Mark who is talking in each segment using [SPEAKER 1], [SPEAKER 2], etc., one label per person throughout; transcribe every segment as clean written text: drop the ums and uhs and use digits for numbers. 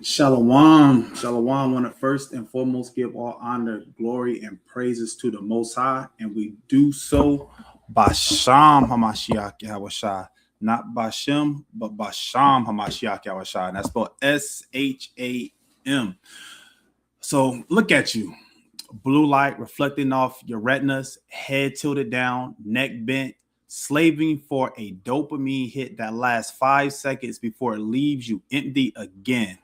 [SPEAKER 1] Shalom. Shalom. Want to first and foremost give all honor, glory, and praises to the Most High. And we do so by Sham Hamashiach Yahawah. Not by Shem, but by Sham Hamashiach Yahawah. And that's spelled Sham. So look at you. Blue light reflecting off your retinas, head tilted down, neck bent, slaving for a dopamine hit that lasts 5 seconds before it leaves you empty again.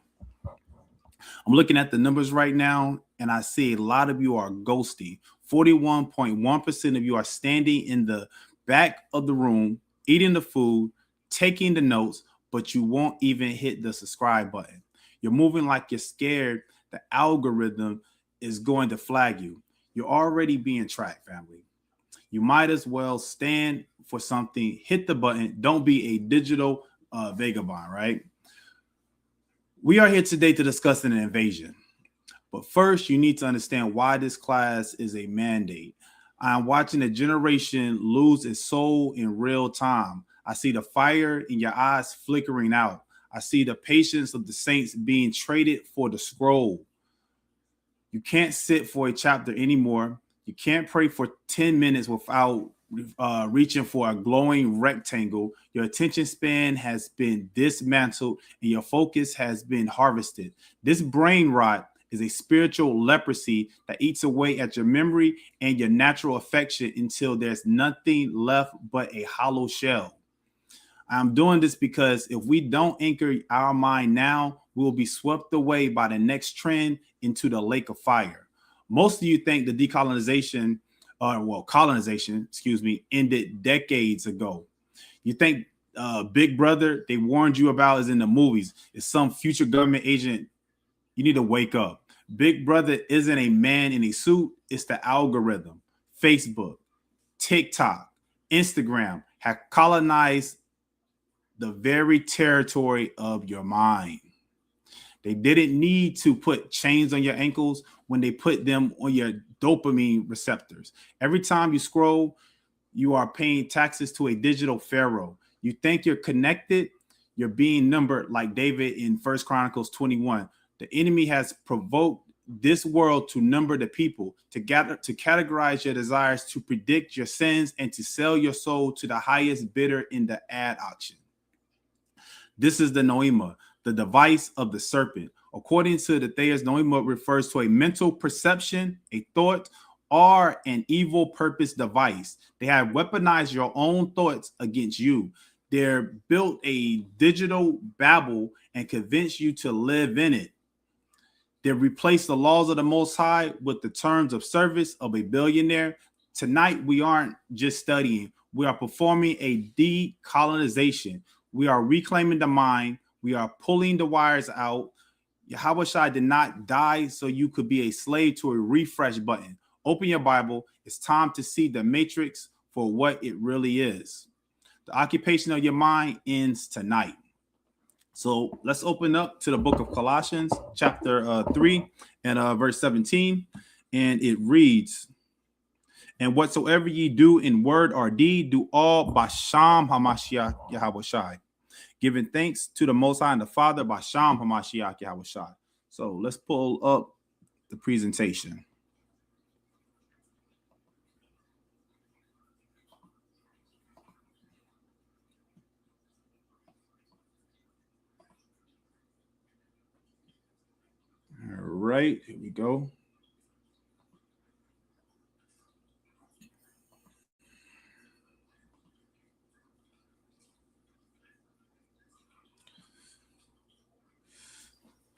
[SPEAKER 1] I'm looking at the numbers right now, and I see a lot of you are ghosty. 41.1% of you are standing in the back of the room, eating the food, taking the notes, but you won't even hit the subscribe button. You're moving like you're scared the algorithm is going to flag you. You're already being tracked, family. You might as well stand for something, hit the button. Don't be a digital vagabond, right? We are here today to discuss an invasion. But first, you need to understand why this class is a mandate. I'm watching a generation lose its soul in real time. I see the fire in your eyes flickering out. I see the patience of the saints being traded for the scroll. You can't sit for a chapter anymore. You can't pray for 10 minutes without reaching for a glowing rectangle. Your attention span has been dismantled and your focus has been harvested. This brain rot is a spiritual leprosy that eats away at your memory and your natural affection until there's nothing left but a hollow shell. I'm doing this because if we don't anchor our mind now, we'll be swept away by the next trend into the lake of fire. Most of you think the colonization, ended decades ago. You think Big Brother, they warned you about, is in the movies, is some future government agent. You need to wake up. Big Brother isn't a man in a suit. It's the algorithm. Facebook, TikTok, Instagram have colonized the very territory of your mind. They didn't need to put chains on your ankles when they put them on your dopamine receptors. Every time you scroll, you are paying taxes to a digital pharaoh. You think you're connected, you're being numbered like David in 1 Chronicles 21. The enemy has provoked this world to number the people, to categorize your desires, to predict your sins, and to sell your soul to the highest bidder in the ad auction. This is the Noema, the device of the serpent. According to the Thayers, Noema refers to a mental perception, a thought, or an evil purpose device. They have weaponized your own thoughts against you. They're built a digital Babel and convinced you to live in it. They replaced the laws of the Most High with the terms of service of a billionaire. Tonight, we aren't just studying. We are performing a decolonization. We are reclaiming the mind. We are pulling the wires out. Yahawah did not die so you could be a slave to a refresh button. Open your Bible. It's time to see the matrix for what it really is. The occupation of your mind ends tonight. So let's open up to the book of Colossians, chapter 3 and verse 17. And it reads, "And whatsoever ye do in word or deed, do all by Sham Hamashiach Yahawah, giving thanks to the Most High and the Father by Sham Hamashiach Yahawah." So let's pull up the presentation. All right, here we go.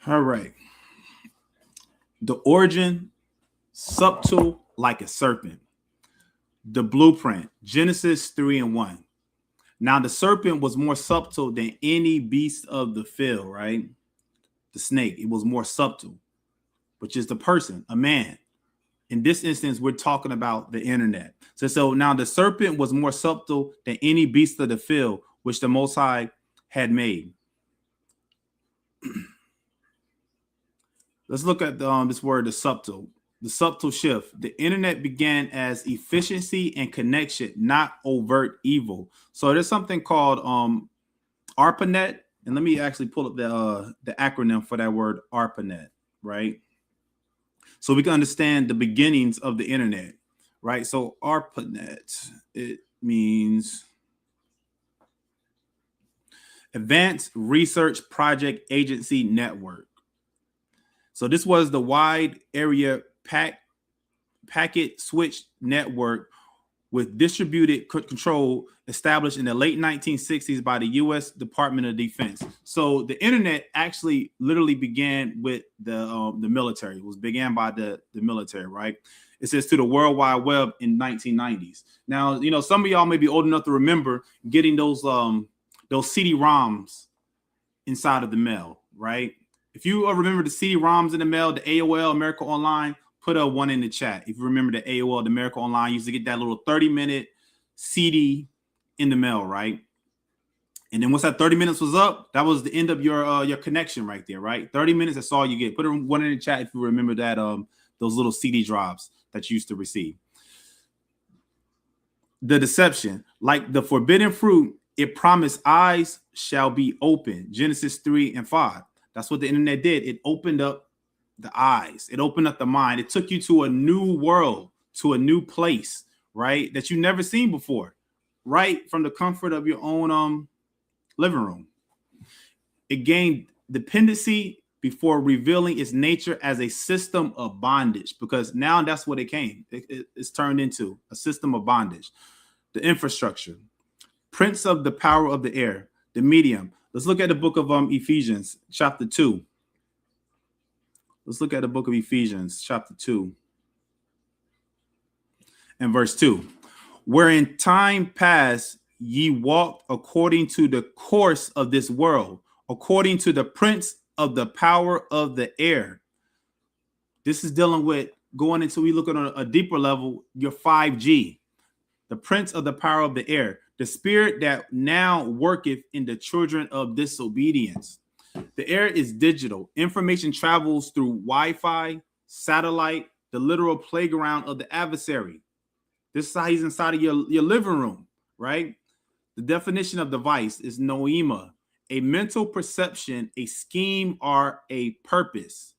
[SPEAKER 1] All right. The origin, subtle like a serpent. The blueprint, Genesis 3:1. Now the serpent was more subtle than any beast of the field, right? The snake, it was more subtle, which is the person, a man. In this instance, we're talking about the internet. So now the serpent was more subtle than any beast of the field, which the Most High had made. Let's look at this word, the subtle shift. The internet began as efficiency and connection, not overt evil. So there's something called ARPANET. And let me actually pull up the acronym for that word ARPANET, right? So we can understand the beginnings of the internet, right? So ARPANET, it means Advanced Research Project Agency Network. So this was the wide area packet switch network with distributed control established in the late 1960s by the U.S. Department of Defense. So the internet actually literally began with the military. It was began by the military, right? It says to the World Wide Web in 1990s. Now, you know, some of y'all may be old enough to remember getting those CD-ROMs inside of the mail, right? If you remember the CD-ROMs in the mail, the AOL, America Online, put a 1 in the chat. If you remember the AOL, the America Online, used to get that little 30-minute CD in the mail, right? And then once that 30 minutes was up, that was the end of your connection right there, right? 30 minutes, that's all you get. Put a 1 in the chat if you remember that those little CD drops that you used to receive. The deception, like the forbidden fruit, it promised eyes shall be open. Genesis 3:5. That's what the internet did. It opened up the eyes. It opened up the mind. It took you to a new world, to a new place, right? That you've never seen before, right? From the comfort of your own living room. It gained dependency before revealing its nature as a system of bondage, because now that's what it came. It's turned into a system of bondage. The infrastructure, prince of the power of the air, the medium. Let's look at the book of Ephesians, chapter 2. Let's look at the book of Ephesians, chapter 2 and verse 2. Wherein time past ye walked according to the course of this world, according to the prince of the power of the air. This is dealing with going into, we look at a deeper level, your 5G, the prince of the power of the air, the spirit that now worketh in the children of disobedience. The air is digital. Information travels through Wi-Fi, satellite, the literal playground of the adversary. This is how he's inside of your living room, right? The definition of device is noema, a mental perception, a scheme, or a purpose.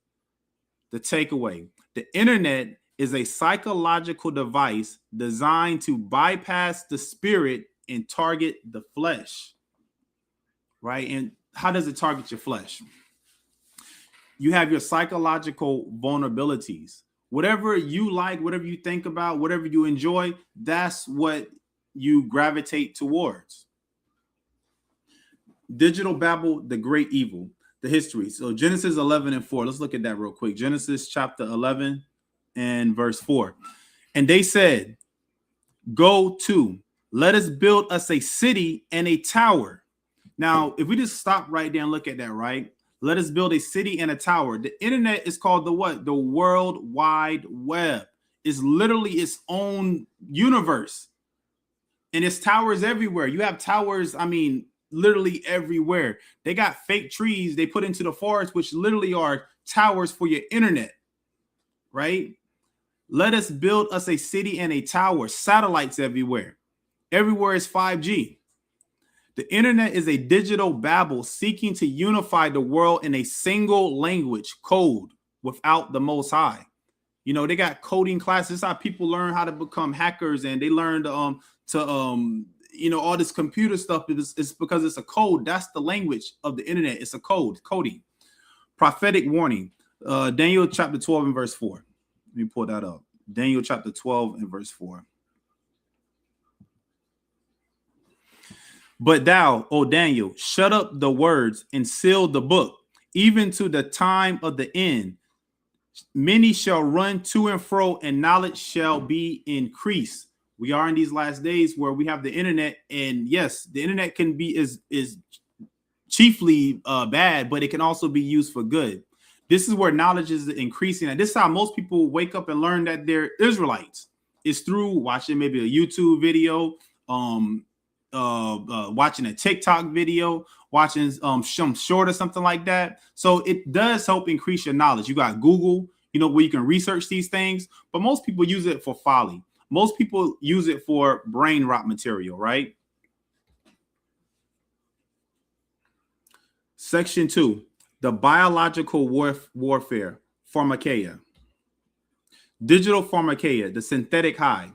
[SPEAKER 1] The takeaway, the internet is a psychological device designed to bypass the spirit and target the flesh, right? And how does it target your flesh? You have your psychological vulnerabilities. Whatever you like, whatever you think about, whatever you enjoy, that's what you gravitate towards. Digital Babel, the great evil, the history. So Genesis 11:4. Let's look at that real quick. Genesis chapter 11 and verse 4. And they said, go to, let us build us a city and a tower. Now, if we just stop right there and look at that, right? Let us build a city and a tower. The internet is called the what? The World Wide Web. It's literally its own universe. And it's towers everywhere. You have towers, I mean, literally everywhere. They got fake trees they put into the forest, which literally are towers for your internet, right? Let us build us a city and a tower. Satellites everywhere. Everywhere is 5G. The internet is a digital Babel seeking to unify the world in a single language, code, without the Most High. You know, they got coding classes. This is how people learn how to become hackers, and they learn all this computer stuff. It's because it's a code. That's the language of the internet. It's a code, coding. Prophetic warning. Daniel chapter 12 and verse 4. Let me pull that up. Daniel chapter 12 and verse 4. But thou, O Daniel, shut up the words and seal the book, even to the time of the end. Many shall run to and fro, and knowledge shall be increased. We are in these last days where we have the internet, and yes, the internet can be is chiefly bad, but it can also be used for good. This is where knowledge is increasing, and this is how most people wake up and learn that they're Israelites. It's through watching maybe a YouTube video, watching a TikTok video, watching some short or something like that. So it does help increase your knowledge. You got Google, where you can research these things, but most people use it for folly. Most people use it for brain rot material, right? Section 2, the biological warfare, pharmakeia. Digital pharmakeia, the synthetic high.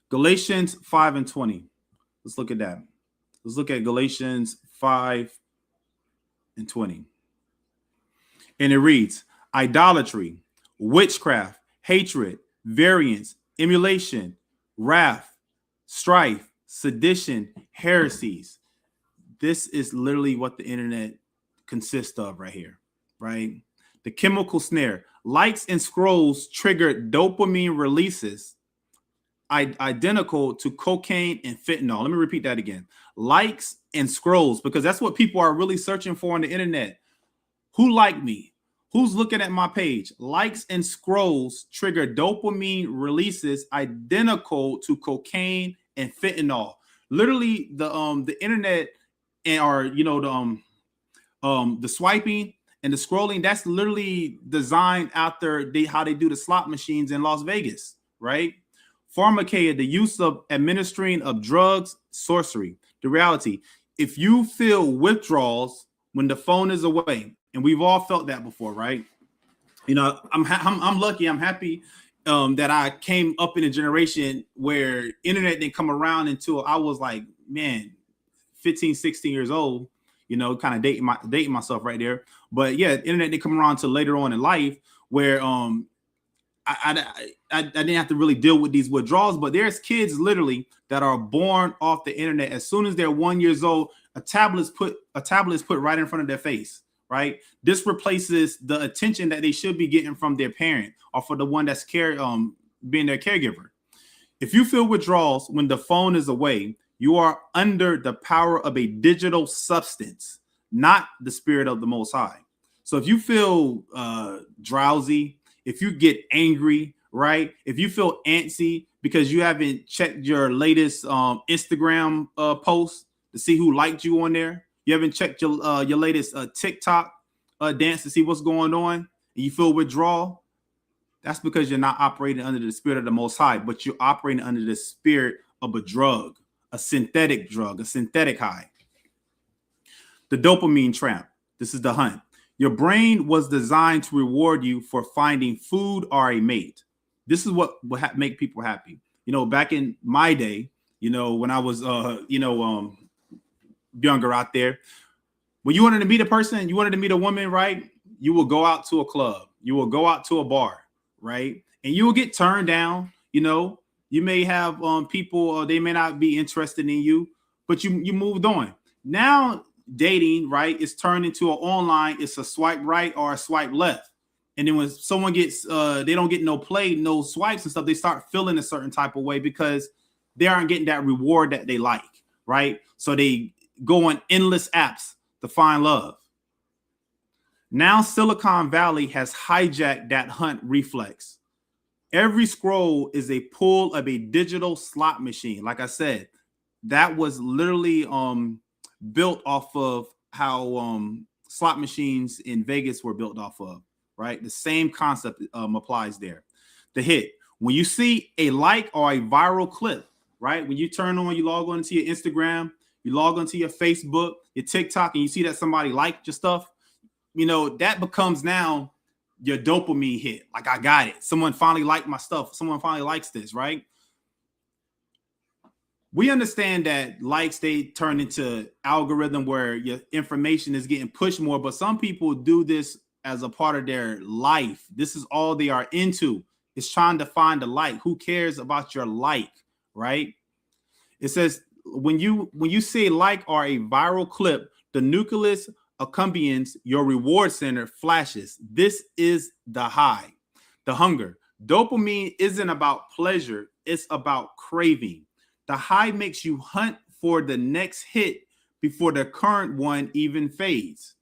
[SPEAKER 1] Galatians 5 and 20. Let's look at that. Let's look at Galatians 5 and 20. And it reads, idolatry, witchcraft, hatred, variance, emulation, wrath, strife, sedition, heresies. This is literally what the internet consists of right here, right? The chemical snare. Likes and scrolls trigger dopamine releases identical to cocaine and fentanyl. Let me repeat that again. Likes and scrolls, because that's what people are really searching for on the internet. Who liked me? Who's looking at my page? Likes and scrolls trigger dopamine releases identical to cocaine and fentanyl. Literally, the internet and the swiping and the scrolling, that's literally designed after how they do the slot machines in Las Vegas, right? Pharmakeia, the use of administering of drugs, sorcery. The reality, if you feel withdrawals when the phone is away, and we've all felt that before, right? You know, I'm lucky, I'm happy that I came up in a generation where internet didn't come around until I was like, man, 15, 16 years old, you know, kind of dating myself right there. But yeah, the internet didn't come around until later on in life, where I didn't have to really deal with these withdrawals. But there's kids literally that are born off the internet. As soon as they're 1 year old, a tablet is put right in front of their face, right? This replaces the attention that they should be getting from their parent or for the one that's being their caregiver. If you feel withdrawals when the phone is away, you are under the power of a digital substance, not the spirit of the Most High. So if you feel drowsy, if you get angry, right? If you feel antsy because you haven't checked your latest Instagram post to see who liked you on there, you haven't checked your latest TikTok dance to see what's going on, and you feel withdrawal, that's because you're not operating under the spirit of the Most High, but you're operating under the spirit of a drug, a synthetic drug, a synthetic high. The dopamine trap. This is the hunt. Your brain was designed to reward you for finding food or a mate. This is what will make people happy. You know, back in my day, you know, when I was, younger out there, when you wanted to meet a person, you wanted to meet a woman, right? You will go out to a club. You will go out to a bar, right? And you will get turned down. You know, you may have people, they may not be interested in you, but you moved on. Now, dating, right, is turned into an online, it's a swipe right or a swipe left. And then when someone gets, they don't get no play, no swipes and stuff, they start feeling a certain type of way because they aren't getting that reward that they like, right? So they go on endless apps to find love. Now Silicon Valley has hijacked that hunt reflex. Every scroll is a pull of a digital slot machine. Like I said, that was literally built off of how slot machines in Vegas were built off of, right? The same concept applies there. The hit. When you see a like or a viral clip, right? When you you log on to your Instagram, you log onto your Facebook, your TikTok, and you see that somebody liked your stuff, you know, that becomes now your dopamine hit. Like, I got it. Someone finally liked my stuff. Someone finally likes this, right? We understand that likes, they turn into algorithm where your information is getting pushed more, but some people do this as a part of their life. This is all they are into. It's trying to find a like. Who cares about your like, right? It says, when you see like or a viral clip, the nucleus accompanies your reward center flashes. This is the high, the hunger. Dopamine isn't about pleasure. It's about craving. The high makes you hunt for the next hit before the current one even fades.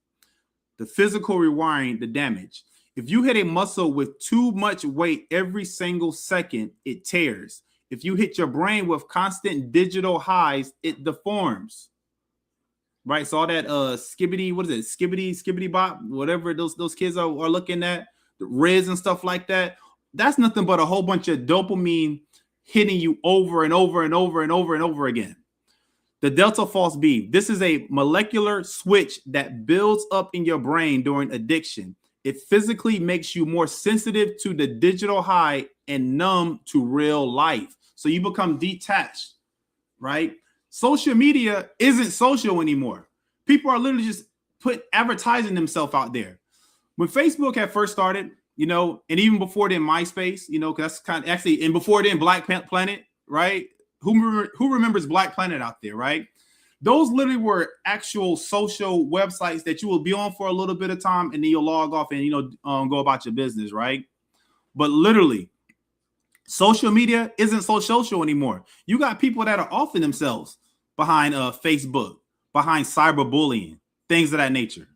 [SPEAKER 1] The physical rewiring, the damage. If you hit a muscle with too much weight every single second, it tears. If you hit your brain with constant digital highs, it deforms. Right? So all that skibbity, what is it? Skibbity bop, whatever those kids are looking at, the Riz and stuff like that. That's nothing but a whole bunch of dopamine hitting you over and over and over and over and over again. The delta false B. This is a molecular switch that builds up in your brain during addiction. It physically makes you more sensitive to the digital high and numb to real life. So you become detached, right? Social media isn't social anymore. People are literally just advertising themselves out there. When Facebook had first started, you know, and even before then, MySpace, you know, because that's kind of actually, and before then, Black Planet, right? Who remembers Black Planet out there, right? Those literally were actual social websites that you will be on for a little bit of time and then you'll log off and, you know, go about your business, right? But literally, social media isn't so social anymore. You got people that are offing themselves behind Facebook, behind cyberbullying, things of that nature.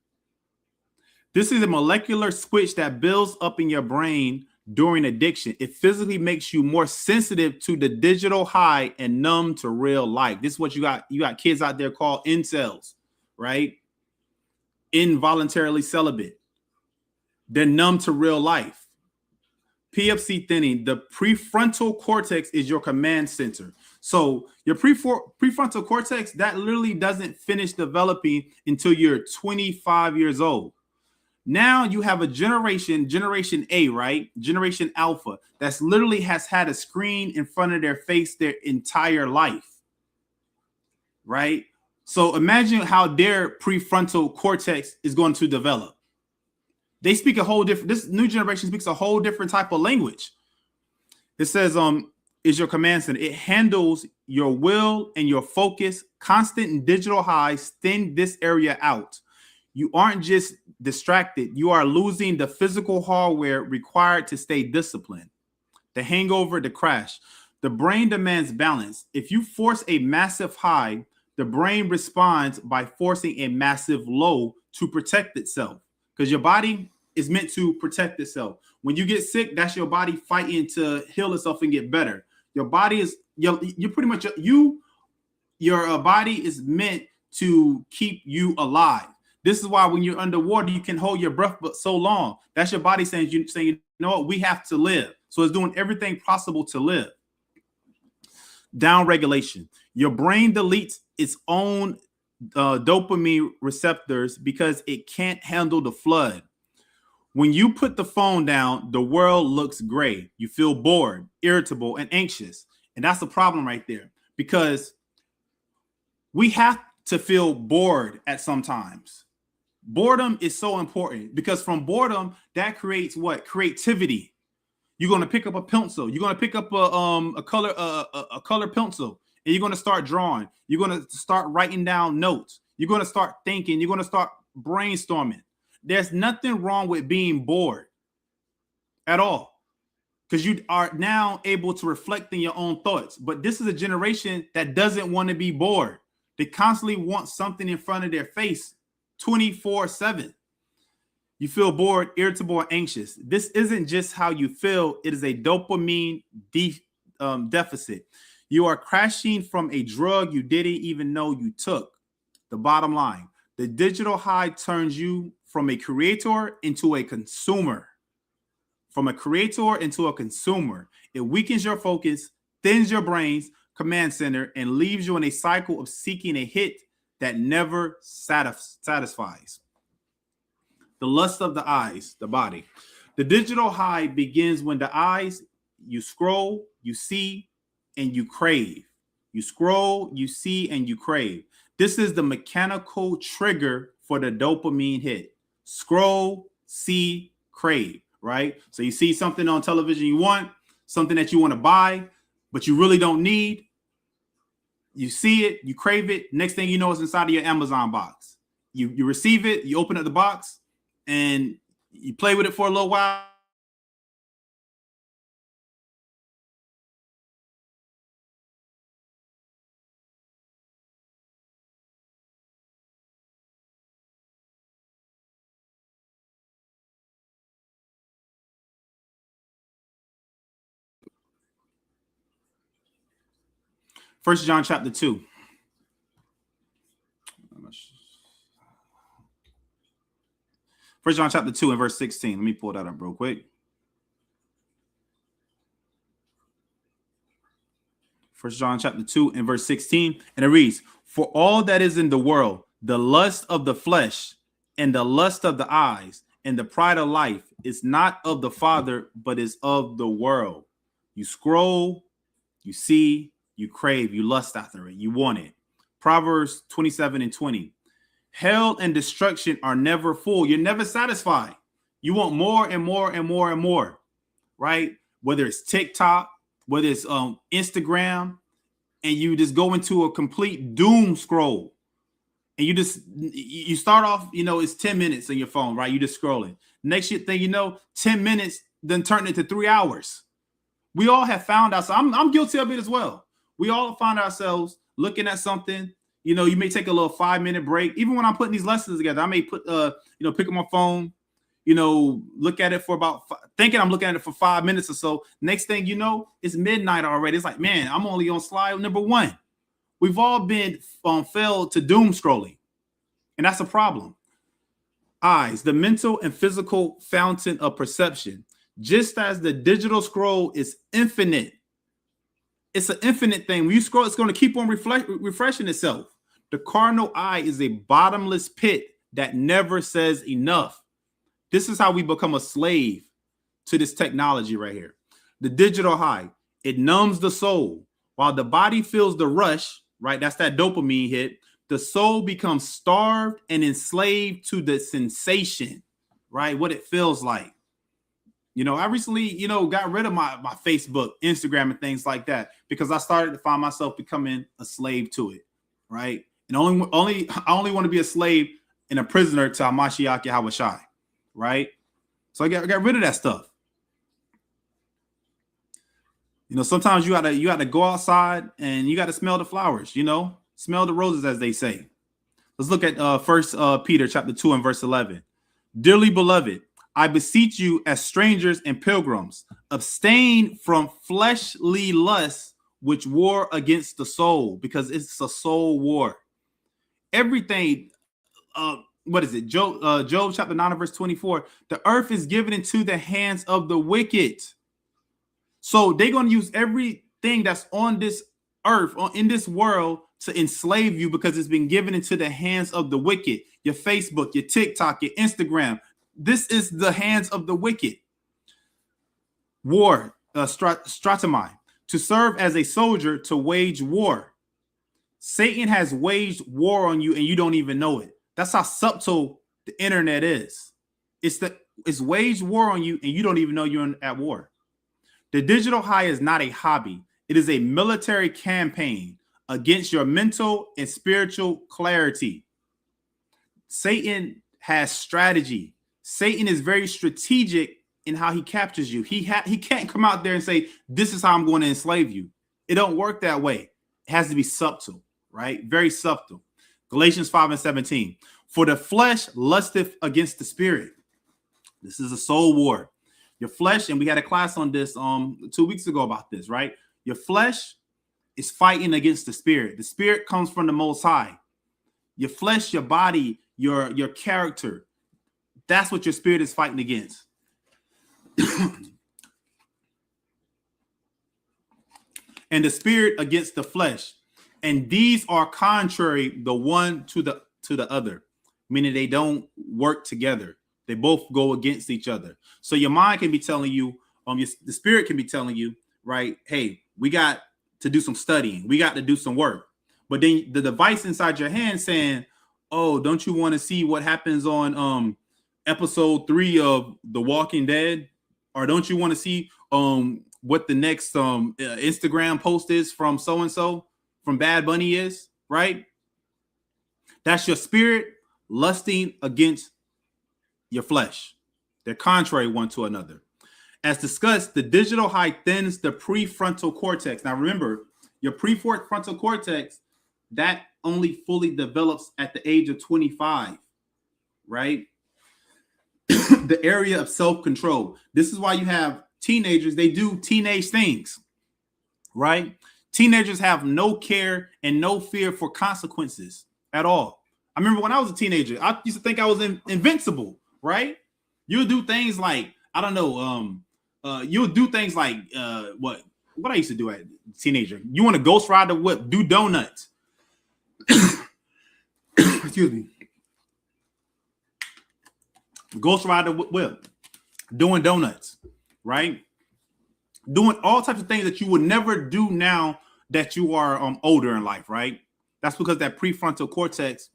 [SPEAKER 1] This is a molecular switch that builds up in your brain during addiction. It physically makes you more sensitive to the digital high and numb to real life. This is what you got. You got kids out there called incels, right? Involuntarily celibate. They're numb to real life. PFC thinning. The prefrontal cortex is your command center. So your prefrontal cortex, that literally doesn't finish developing until you're 25 years old. Now you have a generation A, right? Generation Alpha, that's literally has had a screen in front of their face their entire life, right? So imagine how their prefrontal cortex is going to develop. They speak a whole different, this new generation speaks a whole different type of language. It says, is your command center. It handles your will and your focus. Constant and digital highs thin this area out. You aren't just distracted. You are losing the physical hardware required to stay disciplined. The hangover, the crash. The brain demands balance. If you force a massive high, the brain responds by forcing a massive low to protect itself. Because your body is meant to protect itself. When you get sick, that's your body fighting to heal itself and get better. Your body is, you're pretty much, your body is meant to keep you alive. This is why when you're underwater, you can hold your breath but so long. That's your body saying, you know what, we have to live. So it's doing everything possible to live. Down regulation. Your brain deletes its own dopamine receptors because it can't handle the flood. When you put the phone down, the world looks gray. You feel bored, irritable, and anxious. And that's the problem right there, because we have to feel bored at some times. Boredom is so important because from boredom, that creates what? Creativity. You're going to pick up a pencil. You're going to pick up a color pencil, and you're going to start drawing. You're going to start writing down notes. You're going to start thinking. You're going to start brainstorming. There's nothing wrong with being bored at all, because you are now able to reflect in your own thoughts. But this is a generation that doesn't want to be bored. They constantly want something in front of their face 24/7. You feel bored, irritable, or anxious. This isn't just how you feel. It is a dopamine deficit. You are crashing from a drug you didn't even know you took. The bottom line, the digital high turns you from a creator into a consumer. From a creator into a consumer. It weakens your focus, thins your brain's command center, and leaves you in a cycle of seeking a hit that never satisfies. The lust of the eyes, the body. The digital high begins when the eyes, you scroll, you see, and you crave. You scroll, you see, and you crave. This is the mechanical trigger for the dopamine hit. Scroll, see, crave, right? So you see something on television you want, something that you want to buy, but you really don't need. You see it, you crave it. Next thing you know, it's inside of your Amazon box. You receive it, you open up the box, and you play with it for a little while. First John chapter 2. First John chapter 2 and verse 16. Let me pull that up real quick. First John chapter 2 and verse 16. And it reads, for all that is in the world, the lust of the flesh and the lust of the eyes and the pride of life is not of the Father, but is of the world. You scroll, you see, you crave, you lust after it, you want it. Proverbs 27 and 20. Hell and destruction are never full. You're never satisfied. You want more and more and more and more, right? Whether it's TikTok, whether it's Instagram, and you just go into a complete doom scroll. And you start off, it's 10 minutes on your phone, right? You just scrolling. Next thing you know, 10 minutes then turn into 3 hours. We all have found ourselves. I'm guilty of it as well. We all find ourselves looking at something. You may take a little 5-minute break. Even when I'm putting these lessons together, I may put, pick up my phone, look at it for about, thinking I'm looking at it for 5 minutes or so. Next thing you know, it's midnight already. It's like, man, I'm only on slide number 1. We've all been fell to doom scrolling, and that's a problem. Eyes, the mental and physical fountain of perception. Just as the digital scroll is infinite, it's an infinite thing. When you scroll, it's going to keep on refreshing itself. The carnal eye is a bottomless pit that never says enough. This is how we become a slave to this technology right here. The digital high, it numbs the soul. While the body feels the rush, right? That's that dopamine hit. The soul becomes starved and enslaved to the sensation, right? What it feels like. I recently, got rid of my Facebook, Instagram, and things like that because I started to find myself becoming a slave to it, right? And I only want to be a slave and a prisoner to Hamashiach Yahawah, right? So I got rid of that stuff. Sometimes you gotta go outside and you gotta smell the flowers, smell the roses, as they say. Let's look at First Peter chapter 2 and verse 11. Dearly beloved, I beseech you as strangers and pilgrims, abstain from fleshly lusts which war against the soul, because it's a soul war. Everything, what is it? Job chapter 9 verse 24. The earth is given into the hands of the wicked. So they're going to use everything that's on this earth, in this world, to enslave you because it's been given into the hands of the wicked. Your Facebook, your TikTok, your Instagram. This is the hands of the wicked. War, stratomai, to serve as a soldier to wage war. Satan has waged war on you and you don't even know it. That's how subtle the internet is. It's waged war on you and you don't even know you're at war. The digital high is not a hobby. It is a military campaign against your mental and spiritual clarity. Satan has strategy. Satan is very strategic in how he captures you. He can't come out there and say, this is how I'm going to enslave you. It don't work that way. It has to be subtle, right? Very subtle. Galatians 5 and 17. For the flesh lusteth against the spirit. This is a soul war. Your flesh, and we had a class on this 2 weeks ago about this, right? Your flesh is fighting against the spirit. The spirit comes from the Most High. Your flesh, your body, your character, that's what your spirit is fighting against. And the spirit against the flesh. And these are contrary the one to the other, meaning they don't work together. They both go against each other. So your mind can be telling you, the spirit can be telling you, right? Hey, we got to do some studying. We got to do some work. But then the device inside your hand saying, oh, don't you want to see what happens on episode 3 of The Walking Dead? Or don't you want to see what the next Instagram post is from so-and-so, from Bad Bunny is, right? That's your spirit lusting against your flesh. They're contrary one to another. As discussed, the digital high thins the prefrontal cortex. Now remember, your prefrontal cortex, that only fully develops at the age of 25, right? The area of self-control. This is why you have teenagers, they do teenage things, right? Teenagers have no care and no fear for consequences at all. I remember when I was a teenager, I used to think I was invincible, right? You'll do things like, I don't know, you'll do things like what I used to do as a teenager. You want to ghost ride the whip, do donuts. Excuse me. Ghost ride the whip, doing donuts, right? Doing all types of things that you would never do now that you are older in life, right? That's because that prefrontal cortex,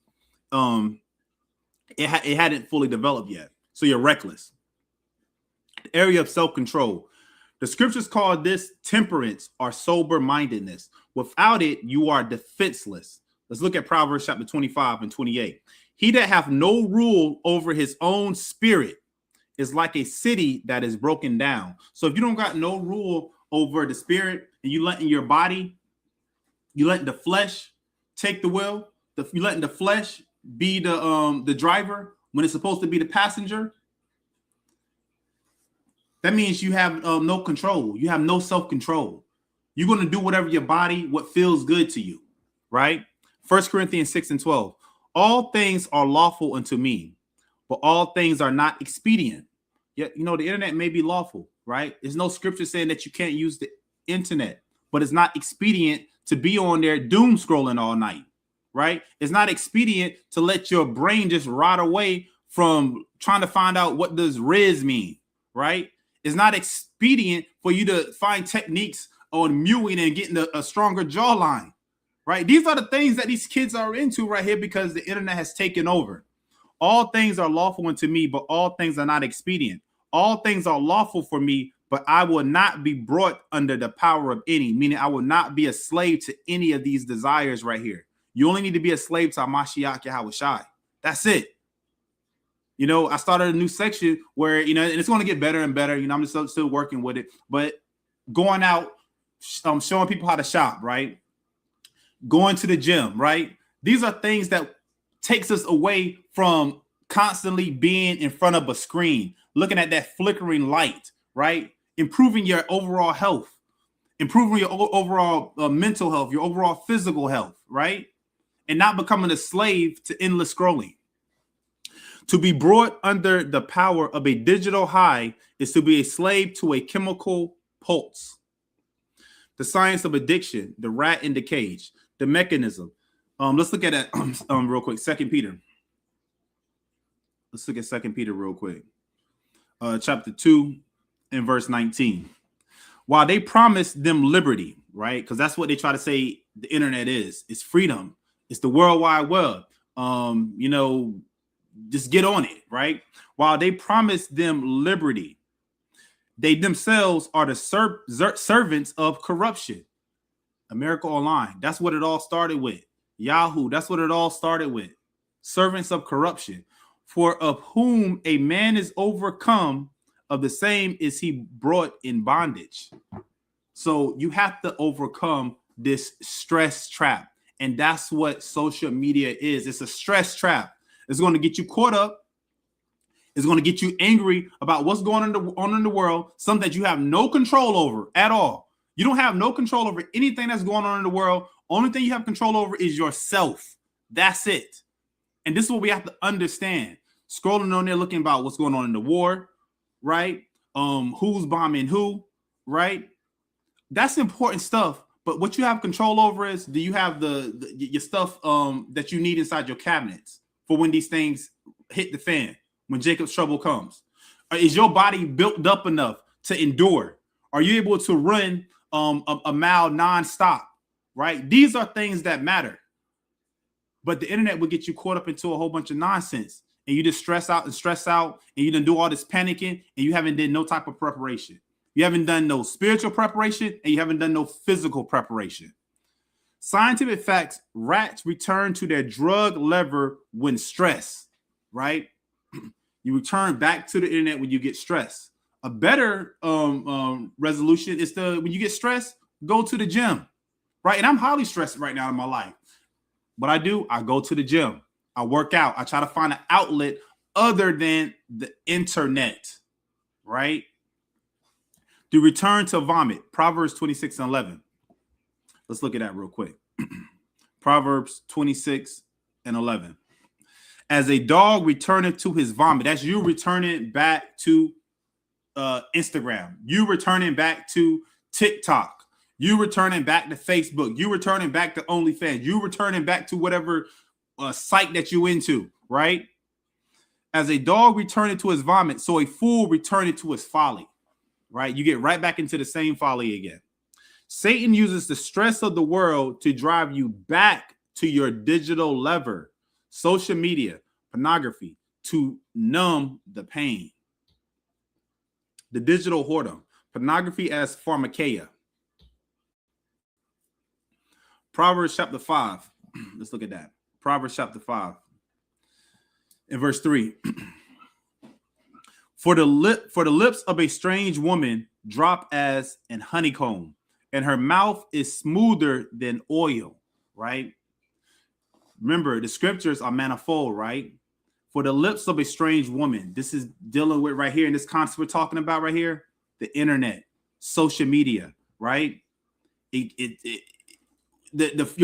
[SPEAKER 1] it hadn't fully developed yet. So you're reckless. The area of self-control. The scriptures call this temperance or sober-mindedness. Without it, you are defenseless. Let's look at Proverbs chapter 25 and 28. He that hath no rule over his own spirit is like a city that is broken down. So if you don't got no rule over the spirit and you letting your body, you letting the flesh take the wheel, you letting the flesh be the driver when it's supposed to be the passenger, that means you have no control. You have no self-control. You're going to do whatever your body, what feels good to you, right? 1 Corinthians 6 and 12. All things are lawful unto me, but all things are not expedient. Yet, the internet may be lawful, right? There's no scripture saying that you can't use the internet, but it's not expedient to be on there doom scrolling all night, right? It's not expedient to let your brain just rot away from trying to find out what does Riz mean, right? It's not expedient for you to find techniques on mewing and getting a stronger jawline, right? These are the things that these kids are into right here because the internet has taken over. All things are lawful unto me, but all things are not expedient. All things are lawful for me, but I will not be brought under the power of any, meaning I will not be a slave to any of these desires right here. You only need to be a slave to Mashiach Yahawah. That's it. I started a new section where, and it's going to get better and better. I'm just still working with it, but going out, showing people how to shop, right? Going to the gym, right? These are things that takes us away from constantly being in front of a screen, looking at that flickering light, right? Improving your overall health, improving your overall mental health, your overall physical health, right? And not becoming a slave to endless scrolling. To be brought under the power of a digital high is to be a slave to a chemical pulse. The science of addiction, the rat in the cage, the mechanism. Let's look at that real quick. 2 Peter. Let's look at 2 Peter real quick. Chapter 2 and verse 19. While they promised them liberty, right? Because that's what they try to say the internet is. It's freedom. It's the World Wide Web. Just get on it, right? While they promised them liberty, they themselves are the servants of corruption. America Online. That's what it all started with. Yahoo. That's what it all started with. Servants of corruption. For of whom a man is overcome, of the same is he brought in bondage. So you have to overcome this stress trap. And that's what social media is. It's a stress trap. It's going to get you caught up. It's going to get you angry about what's going on in the world, something that you have no control over at all. You don't have no control over anything that's going on in the world. Only thing you have control over is yourself. That's it. And this is what we have to understand. Scrolling on there, looking about what's going on in the war, right? Who's bombing who, right? That's important stuff. But what you have control over is, do you have your stuff that you need inside your cabinets for when these things hit the fan, when Jacob's trouble comes? Is your body built up enough to endure? Are you able to run a mile nonstop, right? These are things that matter. But the internet will get you caught up into a whole bunch of nonsense. And you just stress out, and you done do all this panicking, and you haven't done no type of preparation. You haven't done no spiritual preparation, and you haven't done no physical preparation. Scientific facts, rats return to their drug lever when stressed, right? You return back to the internet when you get stressed. A better resolution is when you get stressed, go to the gym, right? And I'm highly stressed right now in my life. What I do, I go to the gym. I work out. I try to find an outlet other than the internet, right? The return to vomit, Proverbs 26 and 11. Let's look at that real quick. Proverbs 26 and 11. As a dog returneth to his vomit, that's you returning back to Instagram. You returning back to TikTok. You returning back to Facebook. You returning back to OnlyFans. You returning back to whatever site that you into, right? As a dog returning to his vomit, so a fool returning to his folly, right? You get right back into the same folly again. Satan uses the stress of the world to drive you back to your digital lever, social media, pornography, to numb the pain. The digital whoredom, pornography as pharmakeia. Proverbs chapter 5. Let's look at that. Proverbs chapter 5. In verse 3. For the lips of a strange woman drop as an honeycomb, and her mouth is smoother than oil, right? Remember, the scriptures are manifold, right? For the lips of a strange woman. This is dealing with right here in this concept we're talking about right here. The internet, social media, right? Your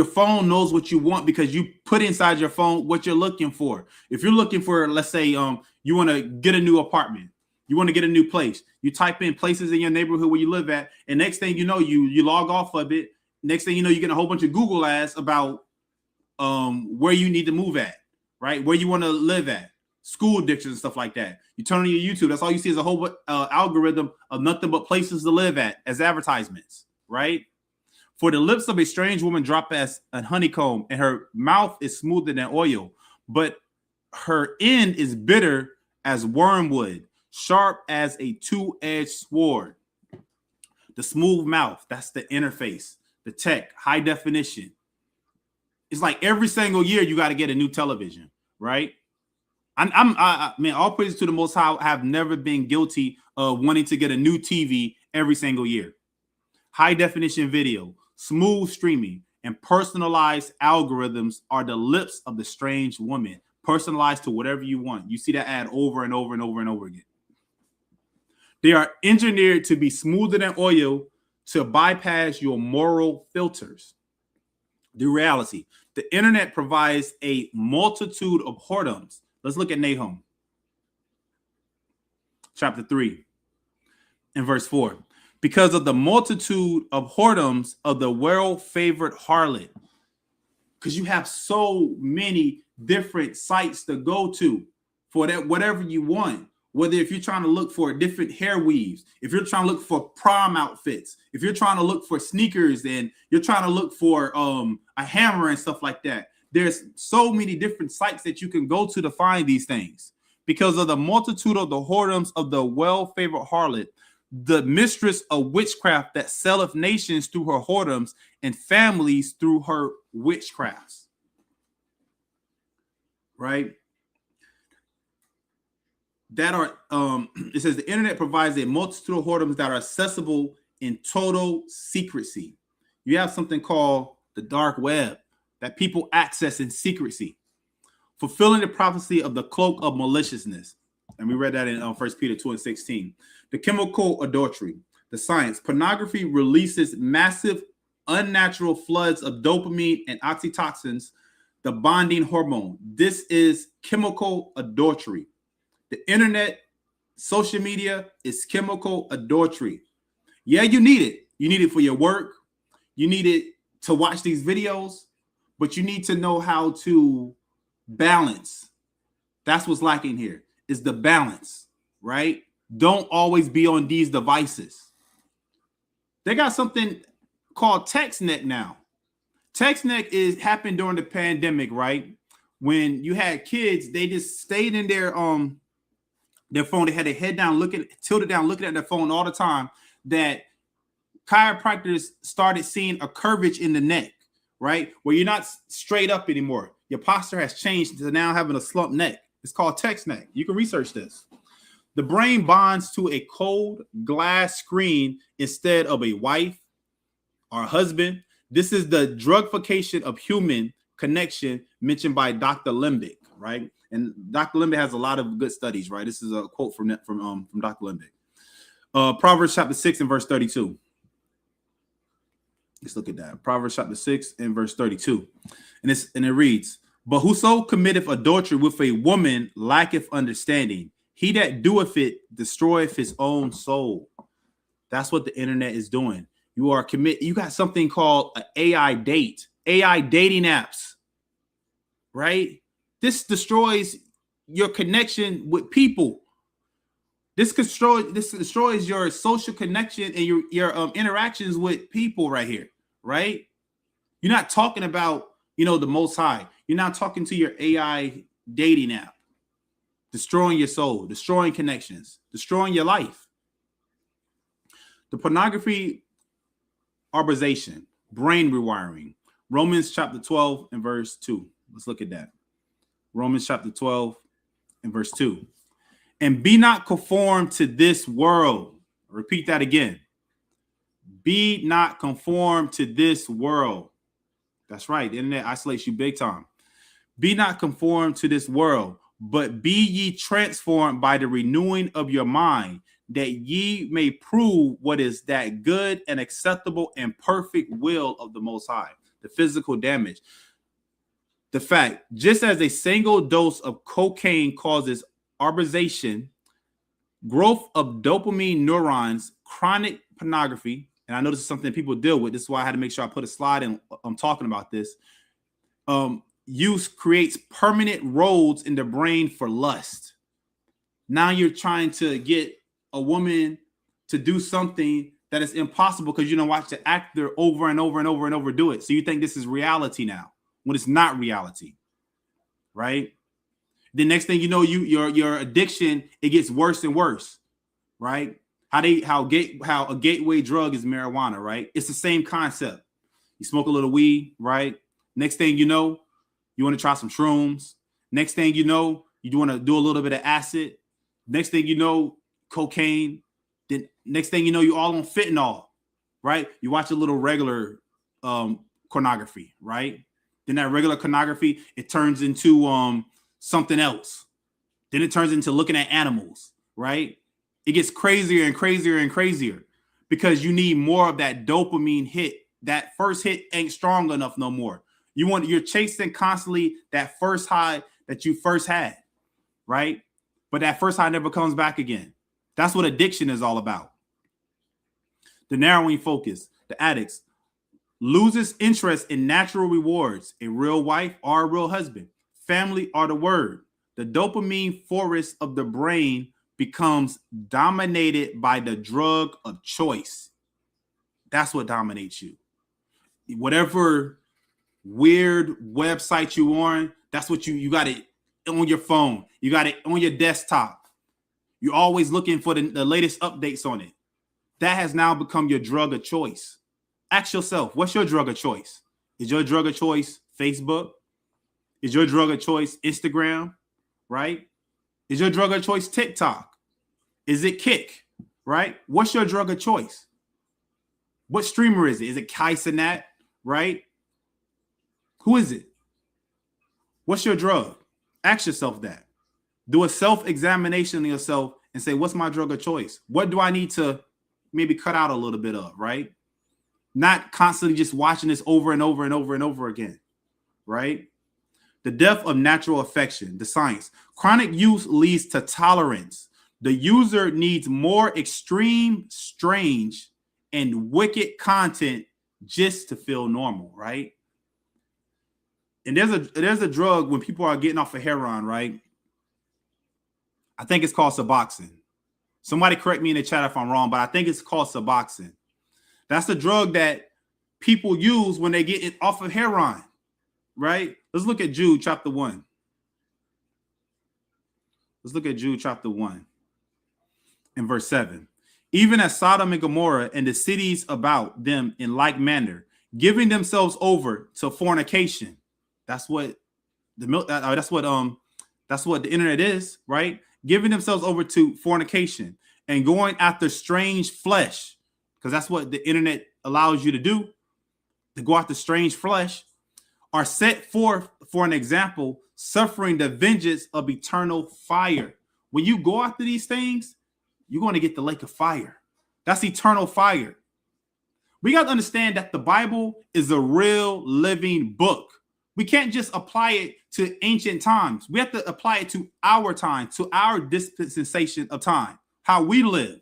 [SPEAKER 1] phone knows what you want because you put inside your phone what you're looking for. If you're looking for, let's say, you want to get a new apartment, you want to get a new place, you type in places in your neighborhood where you live at, and next thing you know, you log off of it. Next thing you know, you get a whole bunch of Google ads about where you need to move at, right? Where you want to live at, school districts and stuff like that. You turn on your YouTube, that's all you see is a whole algorithm of nothing but places to live at as advertisements, right? For the lips of a strange woman drop as a honeycomb, and her mouth is smoother than oil, but her end is bitter as wormwood, sharp as a two-edged sword. The smooth mouth, that's the interface, the tech, high definition. It's like every single year you got to get a new television, right? I mean, all praise to the Most High. I have never been guilty of wanting to get a new TV every single year. High definition video, smooth streaming, and personalized algorithms are the lips of the strange woman, personalized to whatever you want. You see that ad over and over and over and over again. They are engineered to be smoother than oil to bypass your moral filters. The reality, the internet provides a multitude of whoredoms. Let's look at Nahum chapter 3 and verse 4. Because of the multitude of whoredoms of the well-favored harlot. Because you have so many different sites to go to for that, whatever you want. Whether if you're trying to look for different hair weaves, if you're trying to look for prom outfits, if you're trying to look for sneakers and you're trying to look for a hammer and stuff like that. There's so many different sites that you can go to find these things. Because of the multitude of the whoredoms of the well-favored harlot, the mistress of witchcraft that selleth nations through her whoredoms and families through her witchcrafts. Right? That are, it says the internet provides a multitude of whoredoms that are accessible in total secrecy. You have something called the dark web that people access in secrecy, fulfilling the prophecy of the cloak of maliciousness. And we read that in 1 Peter 2 and 16. The chemical adultery, the science. Pornography releases massive unnatural floods of dopamine and oxytocins, the bonding hormone. This is chemical adultery. The internet, social media is chemical adultery. Yeah, you need it. You need it for your work. You need it to watch these videos, but you need to know how to balance. That's what's lacking here, is the balance, right? Don't always be on these devices. They got something called TextNet now. TextNet happened during the pandemic, right? When you had kids, they just stayed in their phone. They had their head down, tilted down, looking at their phone all the time. That chiropractors started seeing a curvature in the neck, right? Where you're not straight up anymore. Your posture has changed to now having a slumped neck. It's called TextNet. You can research this. The brain bonds to a cold glass screen instead of a wife or husband. This is the drugification of human connection mentioned by Dr. Limbick, right? And Dr. Limbick has a lot of good studies, right? This is a quote from Dr. Limbick. Proverbs chapter 6 and verse 32. Let's look at that. Proverbs chapter 6 and verse 32. And it reads, but whoso committeth adultery with a woman lacketh understanding. He that doeth it destroyeth his own soul. That's what the internet is doing. You are commit. You got something called an AI date, AI dating apps, right? This destroys your connection with people. This destroys your social connection and your interactions with people right here, right? You're not talking about, the Most High. You're not talking to your AI dating app, destroying your soul, destroying connections, destroying your life. The pornography arbitration, brain rewiring. Romans chapter 12 and verse 2. Let's look at that. Romans chapter 12 and verse 2. And be not conformed to this world. Repeat that again. Be not conformed to this world. That's right. The internet isolates you big time. Be not conformed to this world, but be ye transformed by the renewing of your mind, that ye may prove what is that good and acceptable and perfect will of the Most High. The physical damage. The fact, just as a single dose of cocaine causes arbitration, growth of dopamine neurons, chronic pornography, and I know this is something people deal with. This is why I had to make sure I put a slide in. I'm talking about this. Use creates permanent roads in the brain for lust. Now you're trying to get a woman to do something that is impossible because watch the actor over and over and over and over do it. So you think this is reality now when it's not reality, right? The next thing you know, your addiction, it gets worse and worse, right? How a gateway drug is marijuana, right? It's the same concept. You smoke a little weed, right? Next thing you know, you want to try some shrooms. Next thing you know, you want to do a little bit of acid. Next thing you know, cocaine. Then next thing you know, you all on fentanyl, right? You watch a little regular pornography, right? Then that regular pornography, it turns into something else. Then it turns into looking at animals, right? It gets crazier and crazier and crazier because you need more of that dopamine hit. That first hit ain't strong enough no more. You're chasing constantly that first high that you first had, right? But that first high never comes back again. That's what addiction is all about. The narrowing focus, the addicts loses interest in natural rewards, a real wife or a real husband, family or the word. The dopamine forest of the brain becomes dominated by the drug of choice. That's what dominates you. Whatever weird website you on, that's what you got it on your phone. You got it on your desktop. You're always looking for the latest updates on it. That has now become your drug of choice. Ask yourself, what's your drug of choice? Is your drug of choice Facebook? Is your drug of choice Instagram? Right? Is your drug of choice TikTok? Is it Kick? Right? What's your drug of choice? What streamer is it? Is it Kai Cenat? Right? Who is it? What's your drug? Ask yourself that. Do a self-examination of yourself and say, what's my drug of choice? What do I need to maybe cut out a little bit of, right? Not constantly just watching this over and over and over and over again, right? The death of natural affection, the science. Chronic use leads to tolerance. The user needs more extreme, strange, and wicked content just to feel normal, right? And there's a drug when people are getting off of heroin, right? I think it's called Suboxone. Somebody correct me in the chat if I'm wrong, but I think it's called Suboxone. That's the drug that people use when they get it off of heroin, right? Let's look at Jude chapter 1. Let's look at Jude chapter 1 and verse 7. Even as Sodom and Gomorrah and the cities about them in like manner, giving themselves over to fornication. That's what that's what the internet is, right? Giving themselves over to fornication and going after strange flesh, because that's what the internet allows you to do, to go after strange flesh, are set forth for an example, suffering the vengeance of eternal fire. When you go after these things, you're going to get the lake of fire. That's eternal fire. We got to understand that the Bible is a real living book. We can't just apply it to ancient times. We have to apply it to our time, to our dispensation of time, how we live,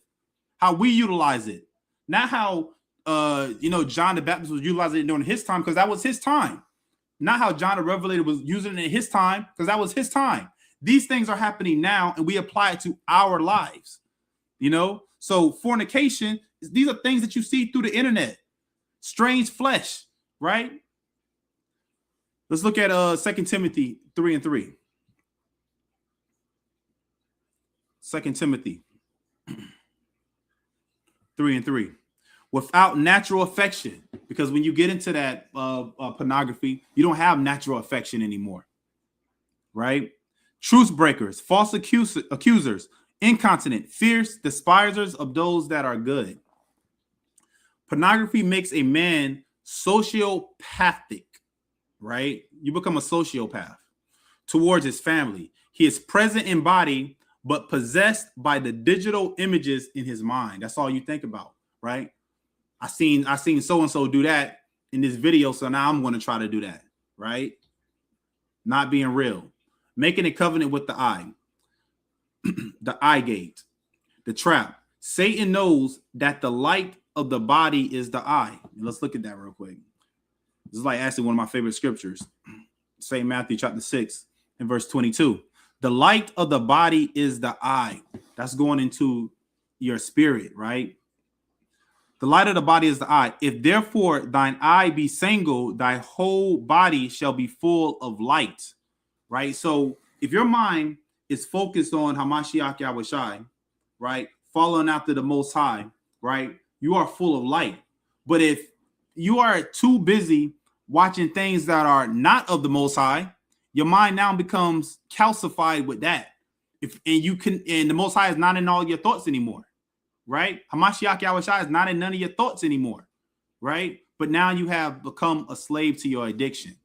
[SPEAKER 1] how we utilize it. Not how John the Baptist was utilizing it during his time because that was his time. Not how John the Revelator was using it in his time because that was his time. These things are happening now, and we apply it to our lives. So fornication, these are things that you see through the internet. Strange flesh, right? Let's look at 2 Timothy 3:3. 2 Timothy 3:3. Without natural affection, because when you get into that pornography, you don't have natural affection anymore, right? Truce breakers, false accusers, incontinent, fierce, despisers of those that are good. Pornography makes a man sociopathic, right? You become a sociopath towards his family. He is present in body, but possessed by the digital images in his mind. That's all you think about, right? I seen so-and-so do that in this video, so now I'm going to try to do that, right? Not being real. Making a covenant with the eye. The eye gate. The trap. Satan knows that the light of the body is the eye. Let's look at that real quick. This is like actually one of my favorite scriptures. St. Matthew chapter 6 and verse 22. The light of the body is the eye. That's going into your spirit, right? The light of the body is the eye. If therefore thine eye be single, thy whole body shall be full of light, right? So if your mind is focused on Hamashiach Yahushai, right, following after the Most High, right, you are full of light. But if you are too busy watching things that are not of the Most High, your mind now becomes calcified with that. And the Most High is not in all your thoughts anymore. Right? Hamashiach Yahushua is not in none of your thoughts anymore, right? But now you have become a slave to your addiction.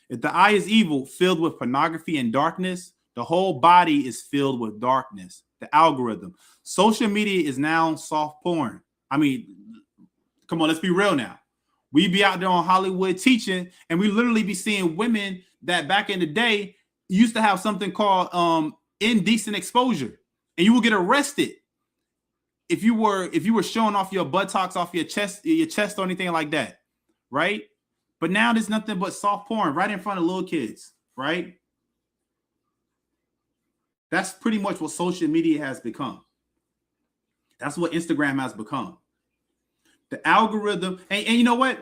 [SPEAKER 1] If the eye is evil, filled with pornography and darkness, the whole body is filled with darkness. The algorithm. Social media is now soft porn. I mean, come on, let's be real now. We be out there on Hollywood teaching, and we literally be seeing women that back in the day used to have something called indecent exposure, and you will get arrested if you were showing off your buttocks, off your chest or anything like that, right? But now there's nothing but soft porn right in front of little kids, right? That's pretty much what social media has become. That's what Instagram has become. The algorithm, and you know what?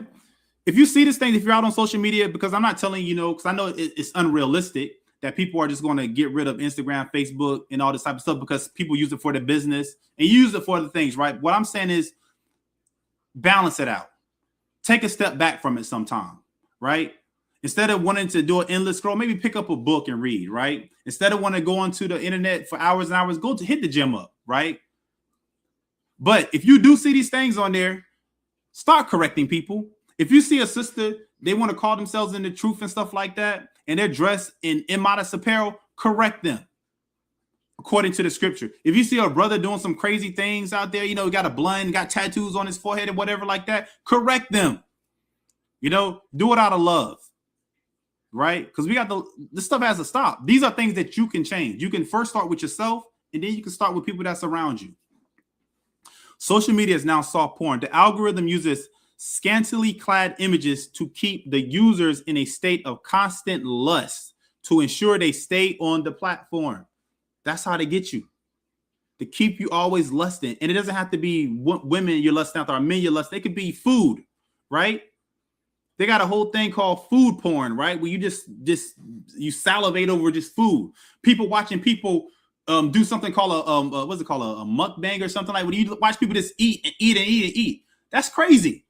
[SPEAKER 1] If you see this thing, if you're out on social media, because I'm not telling you, because I know it's unrealistic that people are just going to get rid of Instagram, Facebook, and all this type of stuff because people use it for their business and use it for other things, right? What I'm saying is balance it out. Take a step back from it sometime, right? Instead of wanting to do an endless scroll, maybe pick up a book and read, right? Instead of wanting to go onto the internet for hours and hours, go to hit the gym up, right? But if you do see these things on there, start correcting people. If you see a sister, they want to call themselves in the truth and stuff like that, and they're dressed in immodest apparel, correct them according to the scripture. If you see a brother doing some crazy things out there, he got a blind, got tattoos on his forehead and whatever like that, correct them. Do it out of love, right? Because this stuff has to stop. These are things that you can change. You can first start with yourself, and then you can start with people that surround you. Social media is now soft porn. The algorithm uses scantily clad images to keep the users in a state of constant lust to ensure they stay on the platform. That's how they get you, to keep you always lusting. And it doesn't have to be women you're lusting after or men you're lusting. It could be food, right? They got a whole thing called food porn, right? Where you you salivate over just food. People watching people do something called a what's it called, a mukbang or something like when you watch people just eat and eat and eat and eat. That's crazy.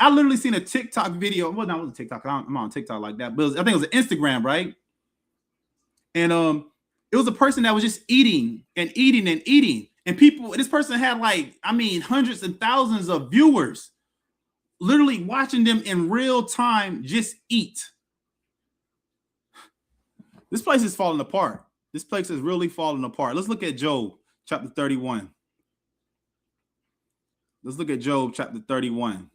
[SPEAKER 1] I literally seen a TikTok video. Well, not a TikTok. I'm on TikTok like that, but I think it was an Instagram, right? And it was a person that was just eating and eating and eating, and people. This person had hundreds and thousands of viewers, literally watching them in real time just eat. This place is falling apart. This place is really falling apart. Let's look at Job chapter 31. Let's look at Job chapter 31.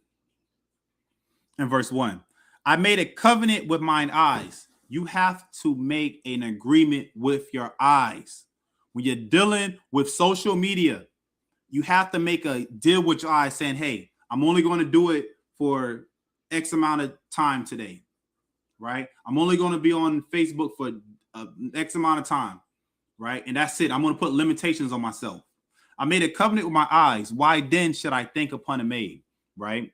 [SPEAKER 1] In verse 1, I made a covenant with mine eyes. You have to make an agreement with your eyes. When you're dealing with social media, you have to make a deal with your eyes saying, hey, I'm only going to do it for X amount of time today, right? I'm only going to be on Facebook for X amount of time, right? And that's it. I'm going to put limitations on myself. I made a covenant with my eyes. Why then should I think upon a maid, right?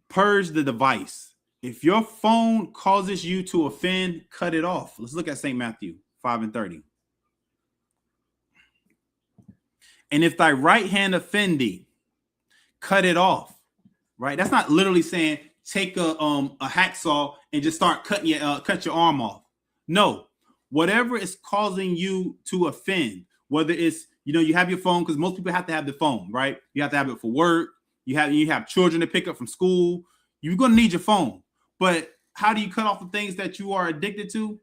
[SPEAKER 1] Purge the device. If your phone causes you to offend, cut it off. Let's look at St. Matthew 5:30. And if thy right hand offend thee, cut it off, right? That's not literally saying take a hacksaw and just start cutting cut your arm off. No, whatever is causing you to offend, whether it's, you have your phone, because most people have to have the phone, right? You have to have it for work. You have children to pick up from school. You're going to need your phone. But how do you cut off the things that you are addicted to?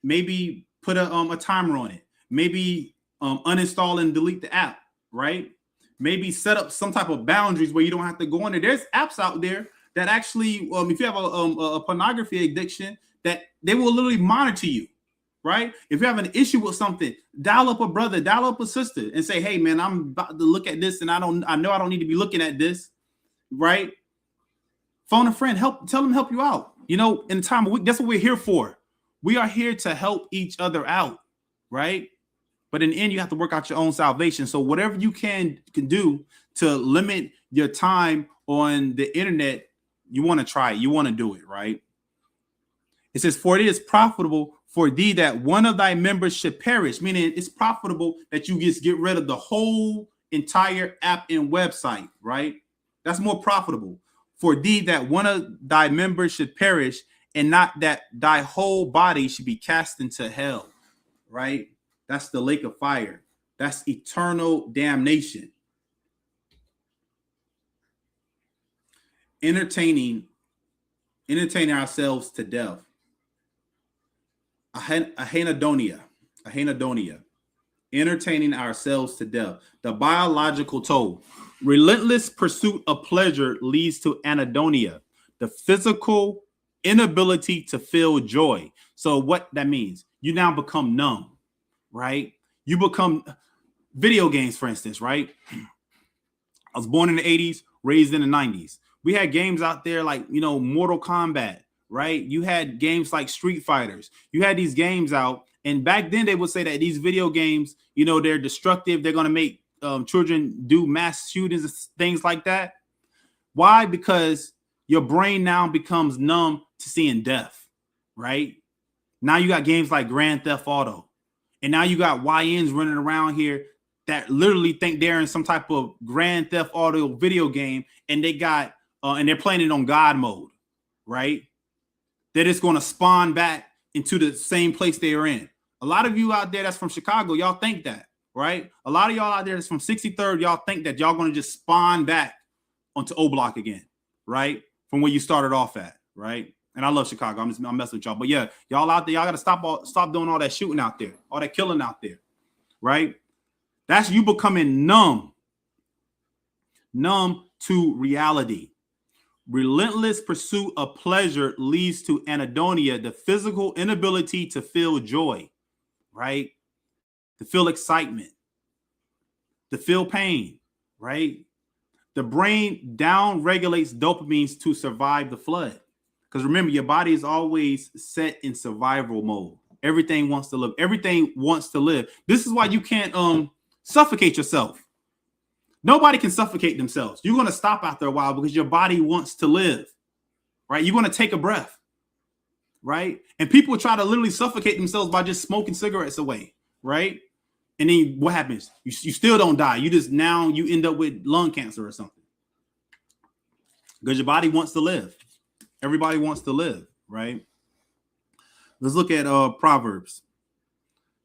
[SPEAKER 1] Maybe put a timer on it. Maybe uninstall and delete the app, right? Maybe set up some type of boundaries where you don't have to go in there. There's apps out there that actually, if you have a pornography addiction, that they will literally monitor you, right? If you have an issue with something, dial up a brother, dial up a sister, and say, "Hey, man, I'm about to look at this, and I know I don't need to be looking at this," right? Phone a friend, tell them help you out. In time of week, that's what we're here for. We are here to help each other out, right? But in the end, you have to work out your own salvation. So whatever you can do to limit your time on the internet, you want to try it. You want to do it, right? It says, "For it is profitable for thee that one of thy members should perish," meaning it's profitable that you just get rid of the whole entire app and website, right? That's more profitable. "For thee that one of thy members should perish, and not that thy whole body should be cast into hell," right? That's the lake of fire. That's eternal damnation. Entertaining ourselves to death. Ahenadonia. Entertaining ourselves to death. The biological toll. Relentless pursuit of pleasure leads to anhedonia, the physical inability to feel joy. So what that means, you now become numb, right? You become video games, for instance, right? I was born in the 80s, raised in the 90s. We had games out there like, Mortal Kombat, right? You had games like Street Fighters. You had these games out. And back then they would say that these video games, they're destructive. They're going to make children do mass shootings, things like that. Why? Because your brain now becomes numb to seeing death, right? Now you got games like Grand Theft Auto. And now you got YNs running around here that literally think they're in some type of Grand Theft Auto video game, and they got and they're playing it on God mode, right? They're just going to spawn back into the same place they are in. A lot of you out there that's from Chicago, y'all think that, right? A lot of y'all out there that's from 63rd, y'all think that y'all going to just spawn back onto O Block again, right? From where you started off at, right? And I love Chicago. I'm messing with y'all. But yeah, y'all out there, y'all got to stop doing all that shooting out there, all that killing out there, right? That's you becoming numb to reality. Relentless pursuit of pleasure leads to anhedonia, the physical inability to feel joy, right? To feel excitement, to feel pain, right? The brain down regulates dopamines to survive the flood. Because remember, your body is always set in survival mode. Everything wants to live. Everything wants to live. This is why you can't suffocate yourself. Nobody can suffocate themselves. You're going to stop after a while because your body wants to live, right? You're going to take a breath, right? And people try to literally suffocate themselves by just smoking cigarettes away, right? And then what happens? You still don't die. You end up with lung cancer or something because your body wants to live. Everybody wants to live, right? Let's look at Proverbs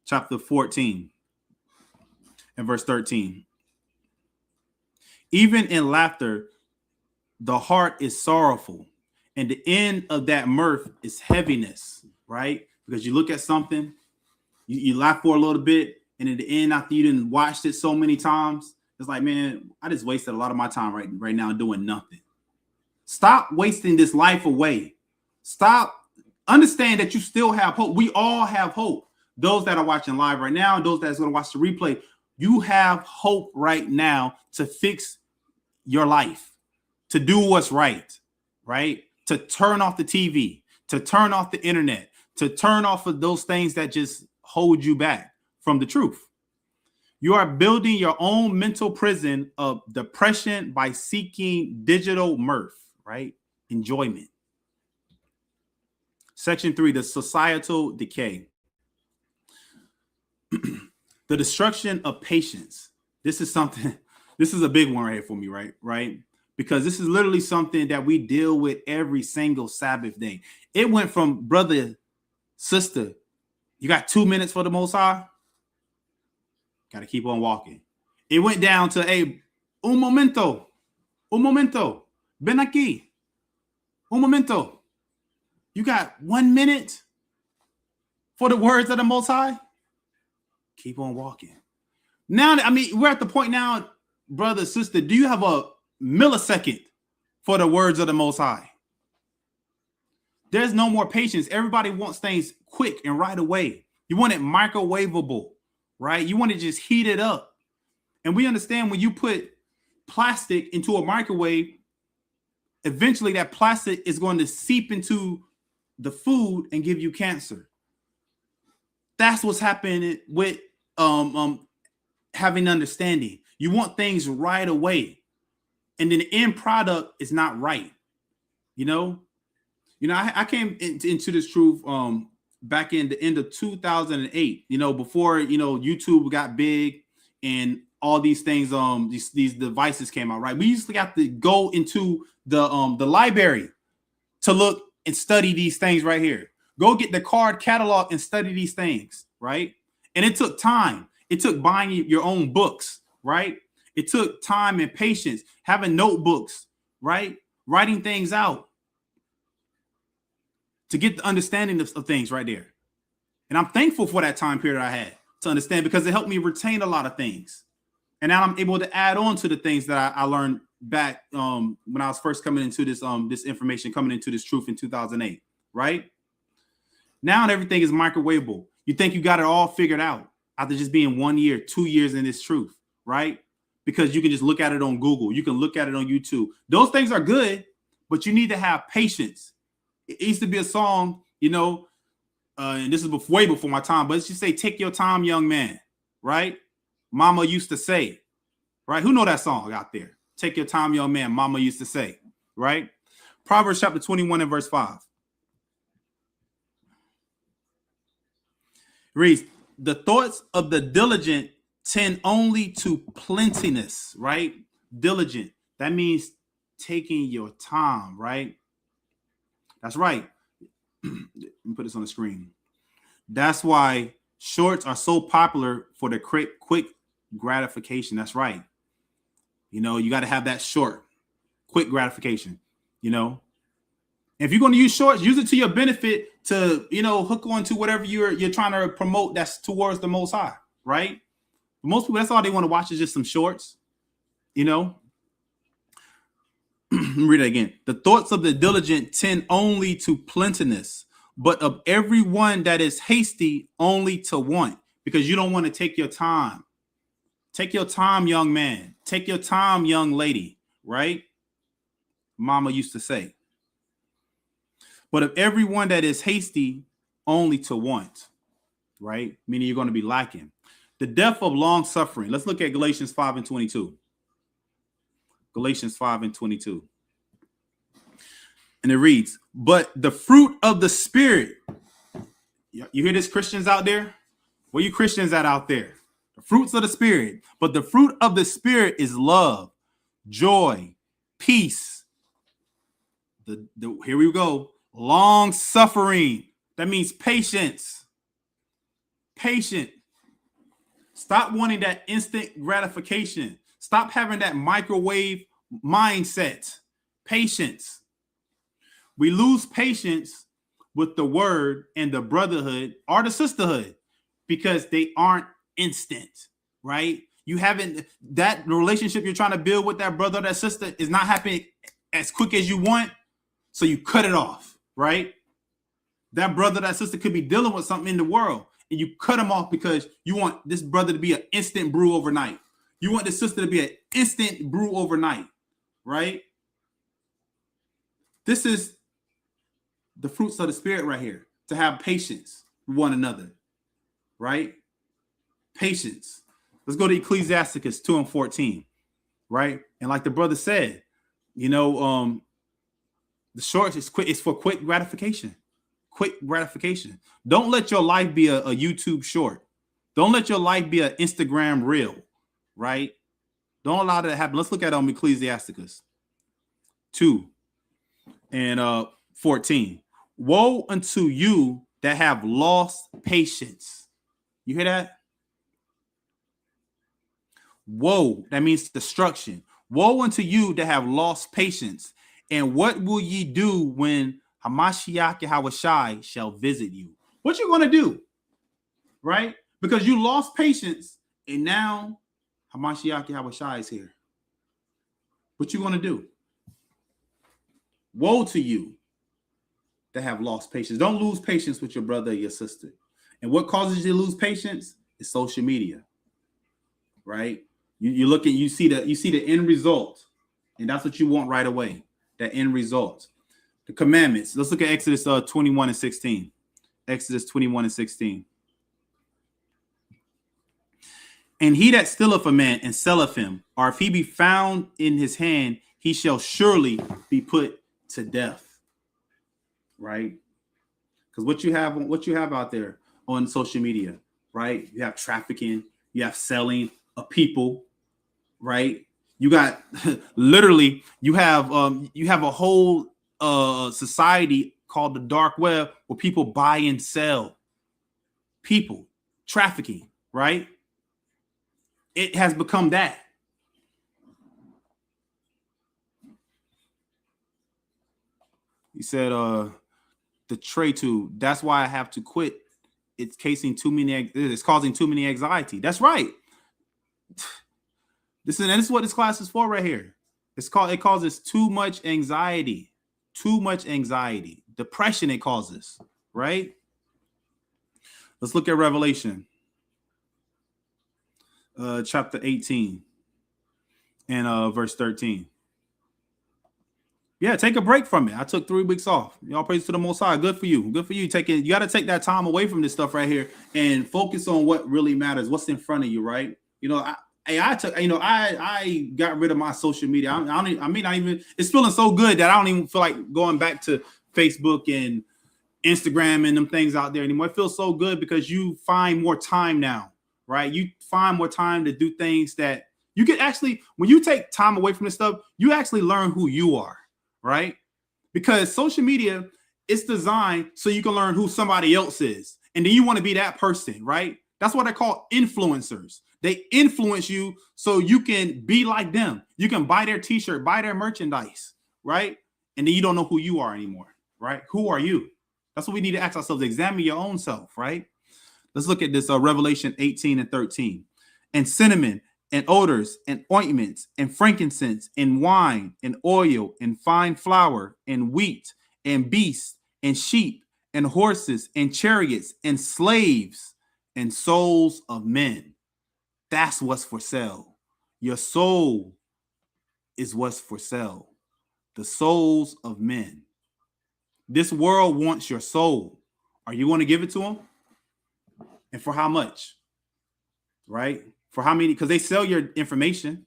[SPEAKER 1] chapter 14 and verse 13. Even in laughter, the heart is sorrowful, and the end of that mirth is heaviness, right? Because you look at something, you laugh for a little bit, and in the end, after you didn't watch it so many times, it's like, man, I just wasted a lot of my time right now doing nothing. Stop wasting this life away. Stop. Understand that you still have hope. We all have hope. Those that are watching live right now, and those that's going to watch the replay, You have hope right now to fix your life, to do what's right, right? To turn off the TV, to turn off the internet, to turn off of those things that just hold you back from the truth. You are building your own mental prison of depression by seeking digital mirth, right? Enjoyment. Section 3, the societal decay. The destruction of patience. This is a big one right here for me, right? Because this is literally something that we deal with every single Sabbath day. It went from brother, sister, you got 2 minutes for the Most High? Got to keep on walking. It went down to, un momento, ven aquí, un momento. You got 1 minute for the words of the Most High? Keep on walking. Now, I mean, we're at the point now, brother, sister, do you have a millisecond for the words of the Most High? There's no more patience. Everybody wants things quick and right away. You want it microwavable, right? You want to just heat it up. And we understand when you put plastic into a microwave, eventually that plastic is going to seep into the food and give you cancer. That's what's happening with having understanding. You want things right away, and then the end product is not right. I came into this truth back in the end of 2008. Before YouTube got big and all these things, these devices came out. Right, we used to have to go into the library to look and study these things right here. Go get the card catalog and study these things, right? And it took time. It took buying your own books, right? It took time and patience, having notebooks, right? Writing things out to get the understanding of things right there. And I'm thankful for that time period I had to understand, because it helped me retain a lot of things. And now I'm able to add on to the things that I learned back when I was first coming into this information, coming into this truth in 2008, right? Now everything is microwavable. You think you got it all figured out after just being 1 year, 2 years in this truth, right? Because you can just look at it on Google. You can look at it on YouTube. Those things are good, but you need to have patience. It used to be a song, and this is way before my time, but let's just say, take your time, young man, right? Mama used to say, right? Who know that song out there? Take your time, young man, mama used to say, right? Proverbs chapter 21 and verse 5. Reads, the thoughts of the diligent tend only to plentiness, right? Diligent. That means taking your time, right? That's right. Let me put this on the screen. That's why shorts are so popular, for the quick gratification. That's right. You got to have that short, quick gratification, If you're going to use shorts, use it to your benefit to, hook on to whatever you're trying to promote that's towards the Most High, right? But most people, that's all they want to watch is just some shorts, Let me read it again. The thoughts of the diligent tend only to plentiness, but of everyone that is hasty only to want, because you don't want to take your time. Take your time, young man. Take your time, young lady, right? Mama used to say. But of everyone that is hasty only to want, right? Meaning you're going to be lacking. The death of long suffering. Let's look at Galatians 5 and 22. Galatians 5 and 22. And it reads, but the fruit of the Spirit. You hear this, Christians out there? Where you Christians at out there? The fruits of the Spirit. But the fruit of the Spirit is love, joy, peace. Here we go. Long suffering. That means patience. Patient. Stop wanting that instant gratification. Stop having that microwave mindset. Patience. We lose patience with the word and the brotherhood or the sisterhood because they aren't instant, right? You haven't, that relationship you're trying to build with that brother or that sister is not happening as quick as you want. So you cut it off, right? That brother, that sister could be dealing with something in the world. and you cut them off because you want this brother to be an instant brew overnight. You want this sister to be an instant brew overnight, right? This is the fruits of the spirit right here, to have patience with one another, right? Patience. Let's go to Ecclesiasticus 2:14, right? And like the brother said, the short is quick. It's for quick gratification. Quick gratification. Don't let your life be a YouTube short. Don't let your life be an Instagram reel, right? Don't allow that to happen. Let's look at Ecclesiasticus 2:14. Woe unto you that have lost patience. You hear that? Woe, that means destruction. Woe unto you that have lost patience. And what will ye do when Hamashiach Yahawah shall visit you? What you going to do? Right? Because you lost patience and now Hamashiach Yahawah is here. What you going to do? Woe to you that have lost patience. Don't lose patience with your brother or your sister. And what causes you to lose patience is social media, right? You look at, you see the end result, and that's what you want right away. That end result. The commandments. Let's look at Exodus 21:16. Exodus 21:16. And he that stealeth a man and selleth him, or if he be found in his hand, he shall surely be put to death. Right? Because what you have out there on social media, right? You have trafficking, you have selling of people, right? You got literally you have a whole society called the dark web where people buy and sell people, trafficking, right? It has become that. He said the tray tube, that's why I have to quit. It's causing too many anxiety. That's right. This is what this class is for right here. It causes too much anxiety. Too much anxiety. Depression it causes, right? Let's look at Revelation chapter 18 and verse 13. Yeah, take a break from it. I took 3 weeks off. Y'all praise to the Most High. Good for you. Good for you. You got to take that time away from this stuff right here and focus on what really matters. What's in front of you, right? I got rid of my social media. It's feeling so good that I don't even feel like going back to Facebook and Instagram and them things out there anymore. It feels so good because you find more time now, right? You find more time to do things that you can actually, when you take time away from this stuff, you actually learn who you are, right? Because social media is designed so you can learn who somebody else is. And then you want to be that person, right? That's what I call influencers. They influence you so you can be like them. You can buy their t-shirt, buy their merchandise, right? And then you don't know who you are anymore, right? Who are you? That's what we need to ask ourselves. Examine your own self, right? Let's look at this Revelation 18 and 13. And cinnamon and odors and ointments and frankincense and wine and oil and fine flour and wheat and beasts and sheep and horses and chariots and slaves and souls of men. That's what's for sale. Your soul is what's for sale. The souls of men. This world wants your soul. Are you going to give it to them? And for how much? Right? For how many? Because they sell your information.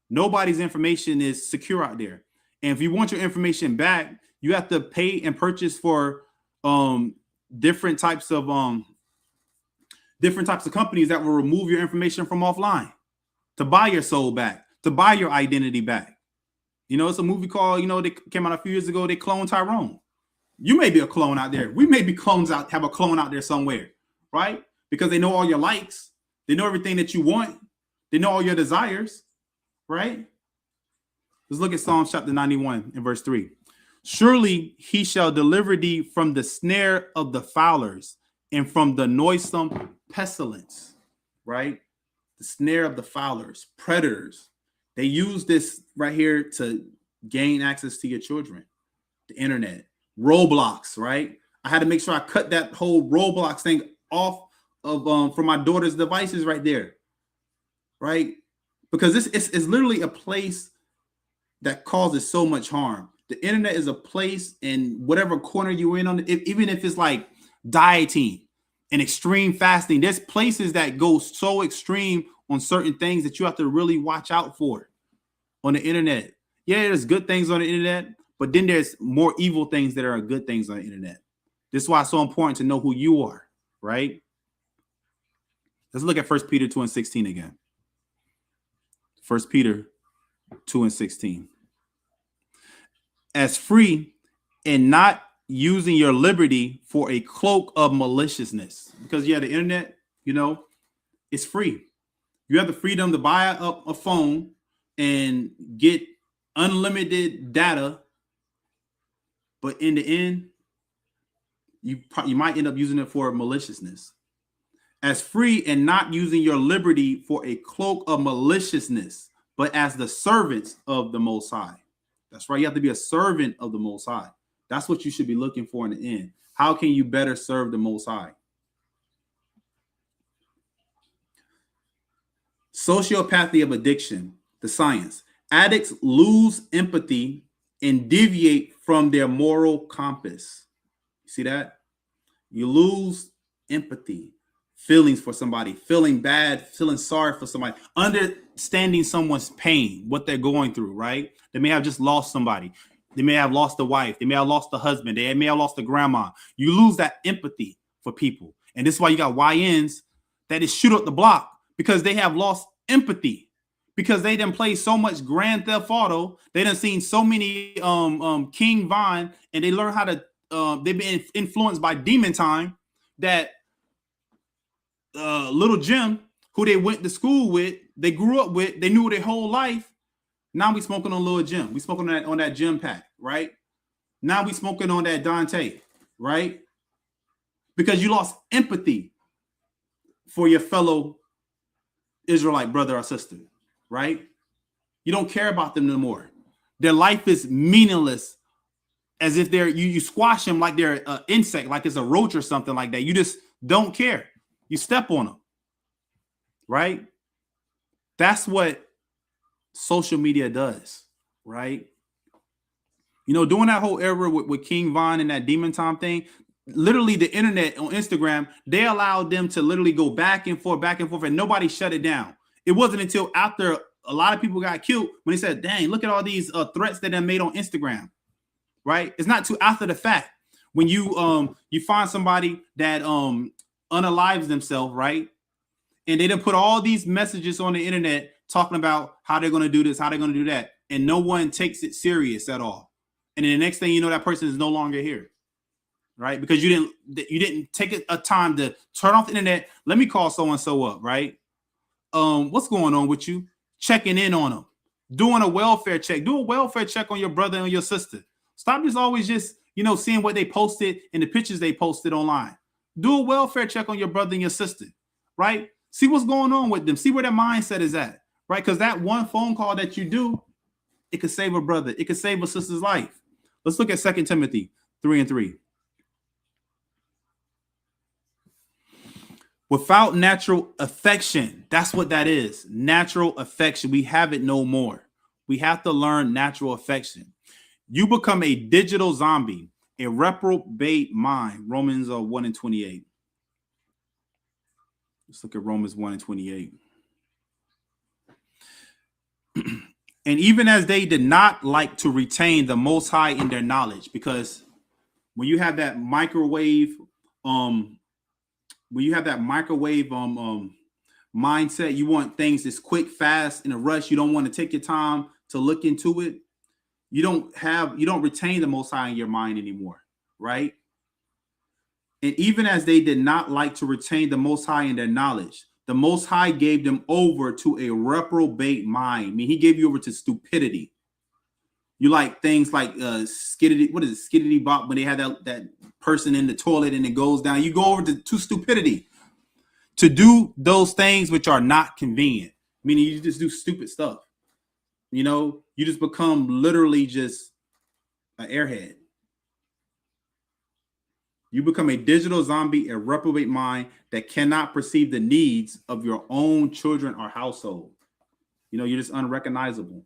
[SPEAKER 1] Nobody's information is secure out there. And if you want your information back, you have to pay and purchase for different types of companies that will remove your information from offline to buy your soul back, to buy your identity back. It's a movie called, they came out a few years ago. They cloned Tyrone. You may be a clone out there. We may be have a clone out there somewhere, right? Because they know all your likes. They know everything that you want. They know all your desires, right? Let's look at Psalms chapter 91 and verse 3. Surely he shall deliver thee from the snare of the fowlers and from the noisome pestilence, right? The snare of the fowlers, predators. They use this right here to gain access to your children, the internet, Roblox, right? I had to make sure I cut that whole Roblox thing off from my daughter's devices right there, right? Because it's literally a place that causes so much harm. The internet is a place in whatever corner you're in even if it's like dieting and extreme fasting, there's places that go so extreme on certain things that you have to really watch out for on the internet. Yeah, there's good things on the internet, but then there's more evil things that are good things on the internet. This is why it's so important to know who you are, right? Let's look at 1 Peter 2:16 again. 1 Peter 2:16. As free and not using your liberty for a cloak of maliciousness. Because the internet, it's free. You have the freedom to buy a phone and get unlimited data, but in the end, you might end up using it for maliciousness. As free and not using your liberty for a cloak of maliciousness, but as the servants of the Most High. That's right. You have to be a servant of the Most High. That's what you should be looking for in the end. How can you better serve the Most High? Sociopathy of addiction, the science. Addicts lose empathy and deviate from their moral compass. You see that? You lose empathy, feelings for somebody, feeling bad, feeling sorry for somebody, understanding someone's pain, what they're going through, right? They may have just lost somebody. They may have lost a wife. They may have lost a husband. They may have lost a grandma. You lose that empathy for people. And this is why you got YNs that is shoot up the block, because they have lost empathy, because they done played so much Grand Theft Auto. They done seen so many King Von, and they learn how to, they've been influenced by Demon Time, that little Jim, who they went to school with, they grew up with, they knew their whole life. Now we smoking on Lil Jim. We smoking on that Jim pack, right? Now we smoking on that Dante, right? Because you lost empathy for your fellow Israelite brother or sister, right? You don't care about them no more. Their life is meaningless, as if you squash them like they're an insect, like it's a roach or something like that. You just don't care. You step on them, right? That's what social media does, right? During that whole era with King Von and that Demon Time thing, literally the internet on Instagram, they allowed them to literally go back and forth, and nobody shut it down. It wasn't until after a lot of people got killed when they said, dang, look at all these threats that they made on Instagram, right? It's not too after the fact when you find somebody that unalives themselves, right? And they done put all these messages on the internet talking about how they're going to do this, how they're going to do that, and no one takes it serious at all. And then the next thing you know, that person is no longer here, right? Because you didn't take a time to turn off the internet. Let me call so and so up, right? What's going on with you? Checking in on them, doing a welfare check. Do a welfare check on your brother and your sister. Stop just always seeing what they posted and the pictures they posted online. Do a welfare check on your brother and your sister, right? See what's going on with them. See where their mindset is at, right? Because that one phone call that you do, it could save a brother. It could save a sister's life. Let's look at 2 Timothy 3:3. Without natural affection, that's what that is. Natural affection. We have it no more. We have to learn natural affection. You become a digital zombie, a reprobate mind. Romans 1:28. Let's look at Romans 1:28. And even as they did not like to retain the Most High in their knowledge, because when you have that microwave, mindset, you want things that's quick, fast, in a rush. You don't want to take your time to look into it. You don't retain the Most High in your mind anymore, right? And even as they did not like to retain the Most High in their knowledge, the Most High gave them over to a reprobate mind. I mean, he gave you over to stupidity. You like things like skiddity, what is it, skiddity bop, when they had that person in the toilet and it goes down. You go over to stupidity, to do those things which are not convenient. Meaning you just do stupid stuff. You just become literally just an airhead. You become a digital zombie, a reprobate mind that cannot perceive the needs of your own children or household. You know, you're just unrecognizable.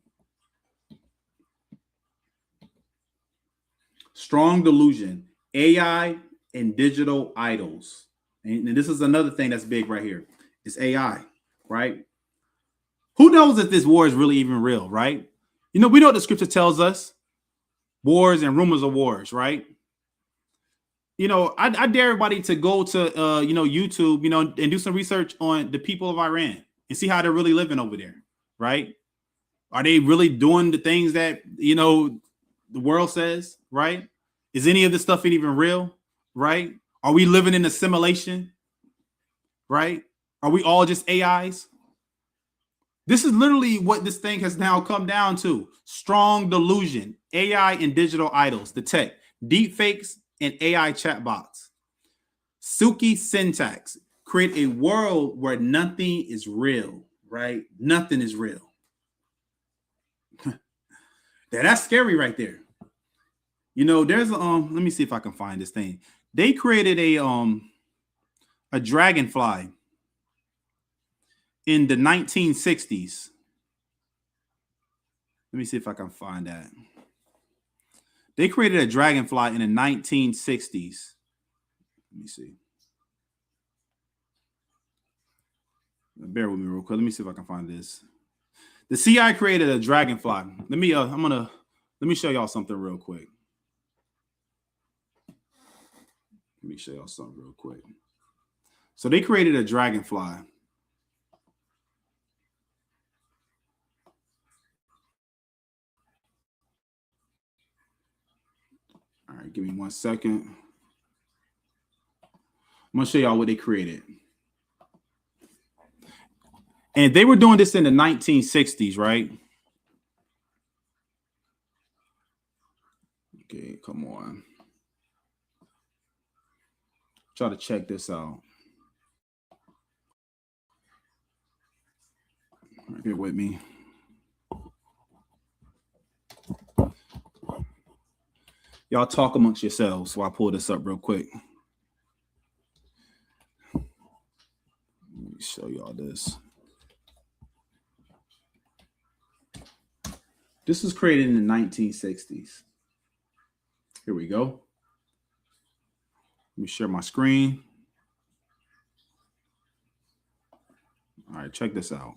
[SPEAKER 1] Strong delusion, AI and digital idols. And this is another thing that's big right here. It's AI, right? Who knows if this war is really even real, right? You know, we know what the scripture tells us. Wars and rumors of wars, right? You know, I dare everybody to go to, YouTube, and do some research on the people of Iran and see how they're really living over there, right? Are they really doing the things that, the world says, right? Is any of this stuff even real, right? Are we living in a simulation, right? Are we all just AIs? This is literally what this thing has now come down to. Strong delusion, AI and digital idols, the tech, deep fakes, and AI chatbots. Silky syntax, create a world where nothing is real, right? Nothing is real. That's scary right there. You know, there's let me see if I can find this thing. They created a dragonfly in the 1960s. Let me see if I can find that. They created a dragonfly in the 1960s. Let me see. Bear with me real quick. Let me see if I can find this. The CIA created a dragonfly. Let me show y'all something real quick. Let me show y'all something real quick. So they created a dragonfly. All right, give me 1 second. I'm going to show y'all what they created. And they were doing this in the 1960s, right? Okay, come on. Try to check this out. All right, bear with me. Y'all talk amongst yourselves while I pull this up real quick. Let me show y'all this. This was created in the 1960s. Here we go. Let me share my screen. All right, check this out.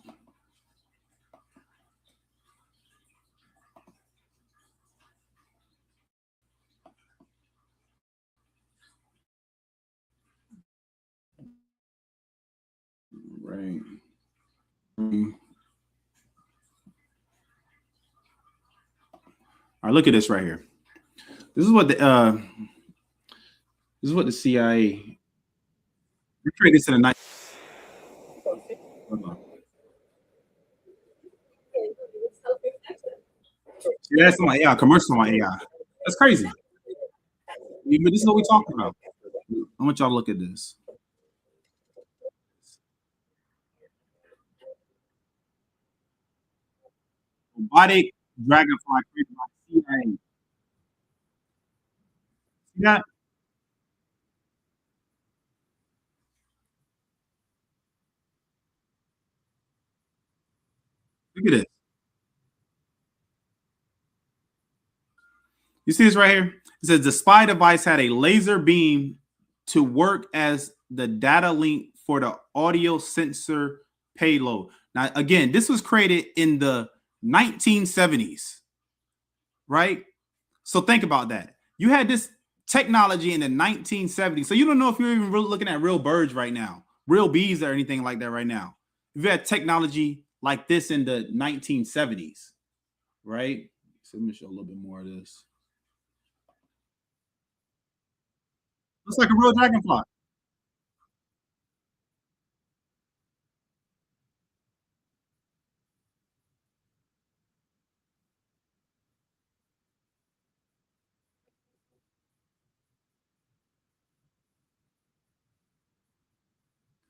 [SPEAKER 1] Right. All right, look at this right here. This is what the CIA created this in the night. Yeah, that's my AI, commercial on my AI. That's crazy. This is what we're talking about. I want y'all to look at this. Robotic dragonfly created by CIA. See that? Look at this. You see this right here? It says the spy device had a laser beam to work as the data link for the audio sensor payload. Now, again, this was created in the 1970s, right? So think about that. You had this technology in the 1970s. So you don't know if you're even really looking at real birds right now, real bees or anything like that right now. If you had technology like this in the 1970s, right? So let me show a little bit more of this. Looks like a real dragonfly.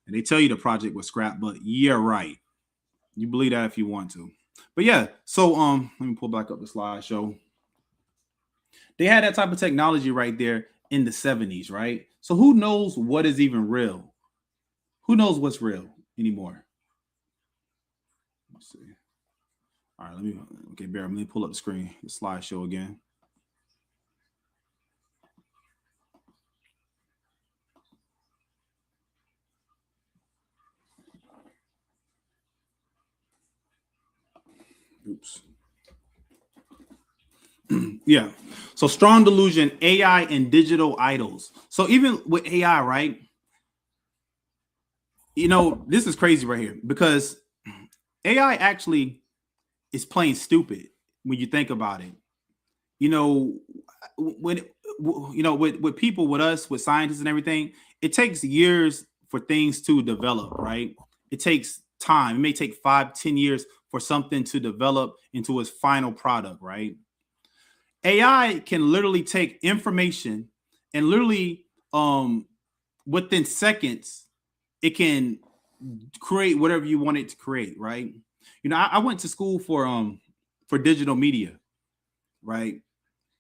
[SPEAKER 1] And they tell you the project was scrapped, but yeah, right. You believe that if you want to. But yeah, so let me pull back up the slideshow. They had that type of technology right there in the 70s, right? So who knows what is even real? Who knows what's real anymore? Let's see. All right, let me pull up the screen, the slideshow again. Oops. Yeah. So strong delusion, AI and digital idols. So even with AI, right? You know, this is crazy right here because AI actually is plain stupid when you think about it. You know, when with people, with us, with scientists and everything, it takes years for things to develop, right? It takes time. It may take 5-10 years for something to develop into its final product, right? AI can literally take information and literally within seconds, it can create whatever you want it to create, right? You know, I went to school for digital media, right?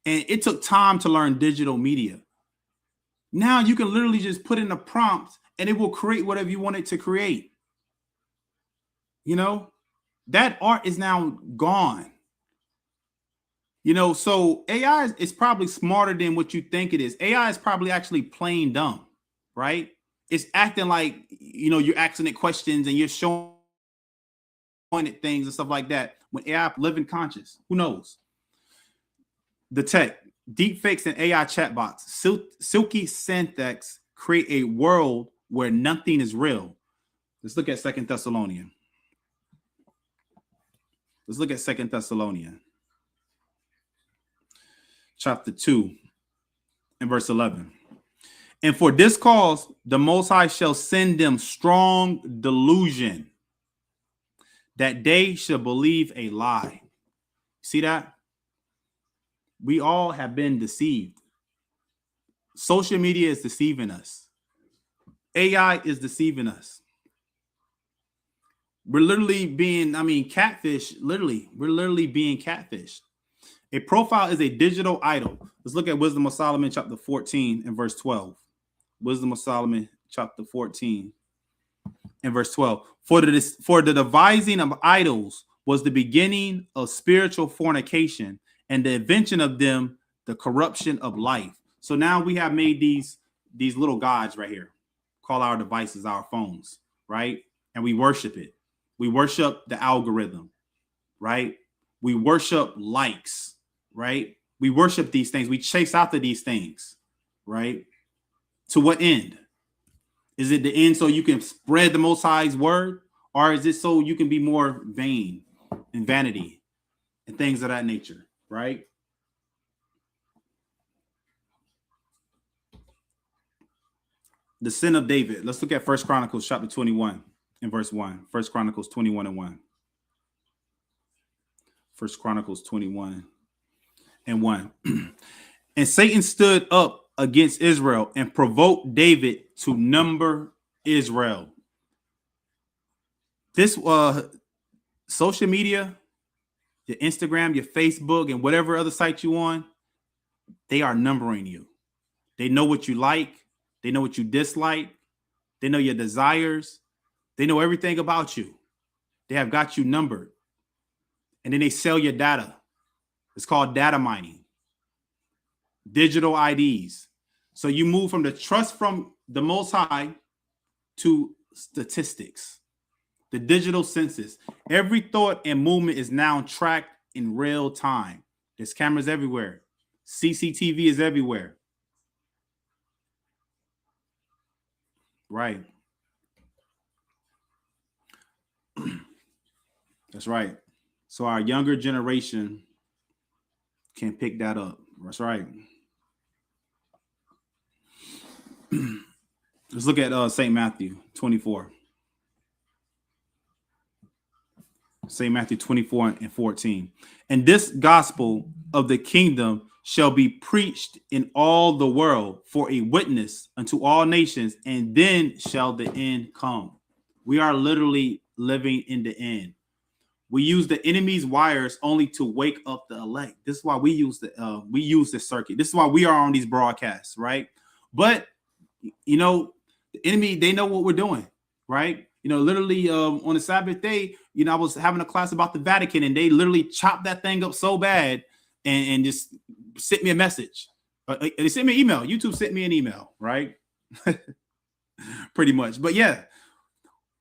[SPEAKER 1] And it took time to learn digital media. Now you can literally just put in a prompt and it will create whatever you want it to create. You know, that art is now gone. You know, so AI is probably smarter than what you think it is. AI is probably actually plain dumb, right? It's acting like, you know, you're asking it questions and you're showing it things and stuff like that. When AI living conscious, who knows? The tech, deep fakes and AI chatbots, silky syntax create a world where nothing is real. Let's look at Second Thessalonians. Let's look at Second Thessalonians. Chapter 2 and verse 11. And for this cause, the Most High shall send them strong delusion that they shall believe a lie. See that? We all have been deceived. Social media is deceiving us. AI is deceiving us. We're literally being, catfish. Literally, we're literally being catfished. A profile is a digital idol. Let's look at Wisdom of Solomon, chapter 14 and verse 12. Wisdom of Solomon, chapter 14 and verse 12. For the devising of idols was the beginning of spiritual fornication, and the invention of them, the corruption of life. So now we have made these little gods right here. Call our devices our phones, right? And we worship it. We worship the algorithm, right? We worship likes, right? We worship these things. We chase after these things, right? To what end? Is it the end so you can spread the Most High's word? Or is it so you can be more vain and vanity and things of that nature, right? The sin of David. Let's look at 1 Chronicles chapter 21 and verse 1. 1 Chronicles 21 and 1. 1 Chronicles 21 and 1. And Satan stood up against Israel and provoked David to number Israel. This social media, your Instagram, your Facebook, and whatever other site you on, they are numbering you. They know what you like. They know what you dislike. They know your desires. They know everything about you. They have got you numbered. And then they sell your data. It's called data mining. Digital IDs. So you move from the trust from the Most High to statistics. The digital census. Every thought and movement is now tracked in real time. There's cameras everywhere. CCTV is everywhere. Right. That's right. So our younger generation can pick that up. That's right. Let's look at St. Matthew 24. St. Matthew 24 and 14. And this gospel of the kingdom shall be preached in all the world for a witness unto all nations, and then shall the end come. We are literally living in the end. We use the enemy's wires only to wake up the elect. This is why we use the circuit. This is why we are on these broadcasts, right? But you know, the enemy, they know what we're doing, right? You know, literally on the Sabbath day, you know, I was having a class about the Vatican, and they literally chopped that thing up so bad and just sent me a message. They sent me an email. YouTube sent me an email, right? Pretty much. But yeah,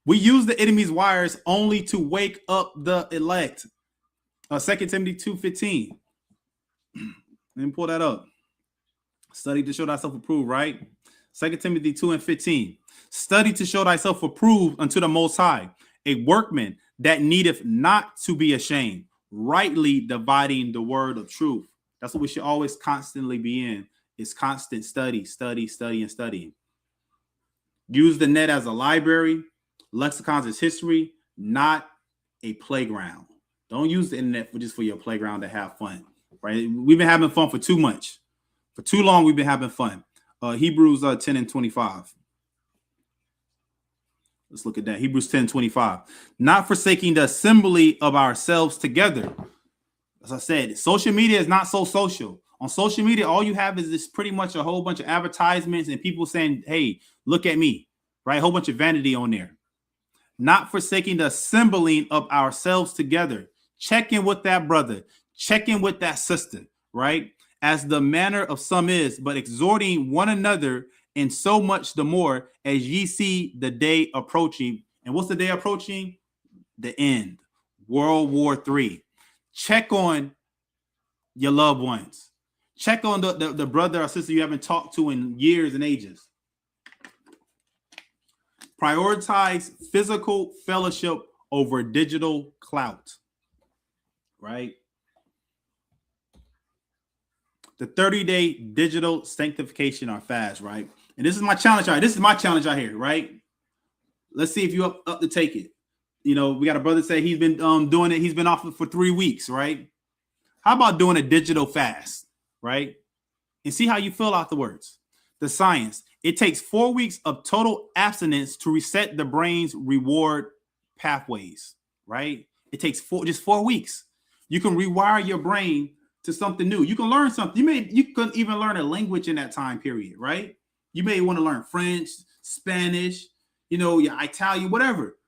[SPEAKER 1] we use the enemy's wires only to wake up the elect. 2 Timothy 2:15. Let me pull that up. Study to show thyself approved, right? 2 Timothy 2:15. Study to show thyself approved unto the Most High, a workman that needeth not to be ashamed, rightly dividing the word of truth. That's what we should always constantly be in, is constant study, and studying. Use the net as a library. Lexicons is history, not a playground. Don't use the internet just for your playground to have fun, right? We've been having fun for too much. For too long, we've been having fun. Hebrews 10:25. Let's look at that. Hebrews 10:25. Not forsaking the assembly of ourselves together. As I said, social media is not so social. On social media, all you have is this pretty much a whole bunch of advertisements and people saying, hey, look at me, right? A whole bunch of vanity on there. Not forsaking the assembling of ourselves together. Check in with that brother. Check in with that sister, right? As the manner of some is, but exhorting one another, and so much the more as ye see the day approaching. And what's the day approaching? The end. World War III. Check on your loved ones. Check on the brother or sister you haven't talked to in years and ages. Prioritize physical fellowship over digital clout, right? The 30-day digital sanctification or fast, right? And this is my challenge out here. This is my challenge out here, right? Let's see if you're up to take it. You know, we got a brother say he's been doing it. He's been off for 3 weeks, right? How about doing a digital fast, right? And see how you feel afterwards. The science. It takes 4 weeks of total abstinence to reset the brain's reward pathways, right? It takes just 4 weeks. You can rewire your brain to something new. You can learn something. You can even learn a language in that time period, right? You may want to learn French, Spanish, you know, your Italian, whatever.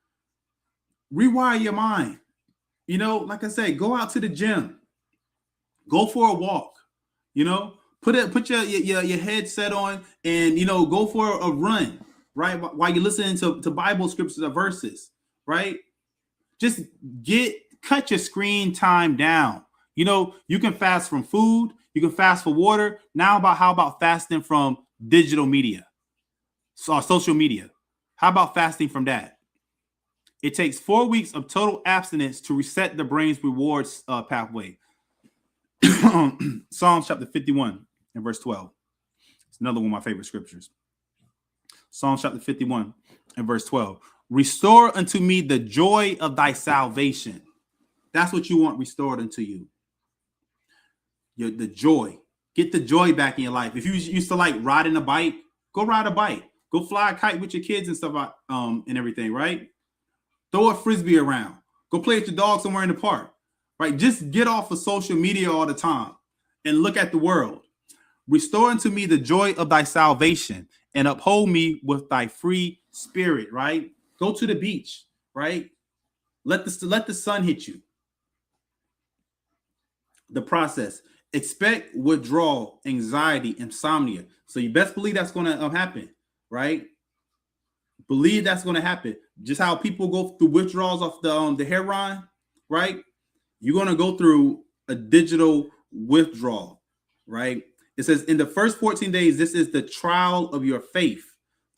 [SPEAKER 1] Rewire your mind. You know, like I said, go out to the gym. Go for a walk. You know, put your headset on and, you know, go for a run, right? While you're listening to Bible scriptures or verses, right? Just cut your screen time down. You know, you can fast from food. You can fast for water. Now how about fasting from digital media? So social media. How about fasting from that? It takes 4 weeks of total abstinence to reset the brain's rewards pathway. Psalms chapter 51 and verse 12. It's another one of my favorite scriptures. Psalms chapter 51 and verse 12. Restore unto me the joy of thy salvation. That's what you want restored unto you. The joy. Get the joy back in your life. If you used to like riding a bike, go ride a bike. Go fly a kite with your kids and stuff and everything, right? Throw a frisbee around. Go play with your dog somewhere in the park, right? Just get off of social media all the time and look at the world. Restore unto me the joy of thy salvation and uphold me with thy free spirit, right? Go to the beach, right? Let the sun hit you. The process. Expect withdrawal, anxiety, insomnia. So you best believe that's going to happen, right? Believe that's going to happen. Just how people go through withdrawals off the heroin, right? You're going to go through a digital withdrawal, right? It says in the first 14 days, this is the trial of your faith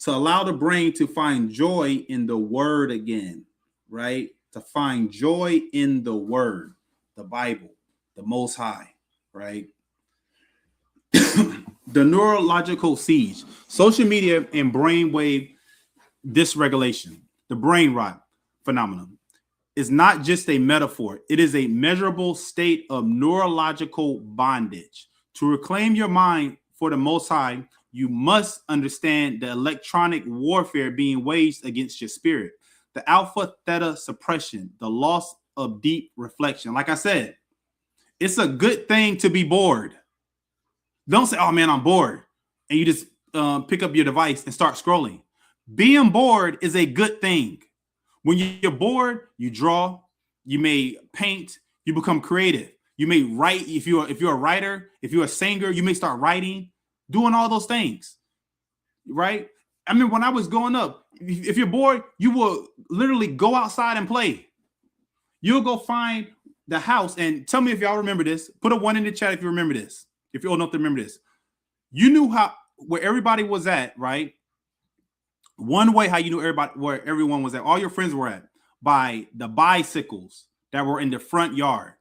[SPEAKER 1] to allow the brain to find joy in the word again, right? To find joy in the word, the Bible, the Most High, right? The neurological siege, social media and brainwave dysregulation, the brain rot phenomenon is not just a metaphor. It is a measurable state of neurological bondage. To reclaim your mind for the Most High, you must understand the electronic warfare being waged against your spirit, the alpha theta suppression, the loss of deep reflection. Like I said, it's a good thing to be bored. Don't say, oh man, I'm bored. And you just pick up your device and start scrolling. Being bored is a good thing. When you're bored, you draw, you may paint, you become creative. You may write. If you're a writer, if you're a singer, you may start writing, doing all those things, right? I mean, when I was growing up, if you're bored, you will literally go outside and play. You'll go find the house, and tell me if y'all remember this. Put a 1 in the chat if you remember this. If you're old enough to remember this. You knew where everybody was at, right? One way how you knew where everyone was at, all your friends were at, by the bicycles that were in the front yard.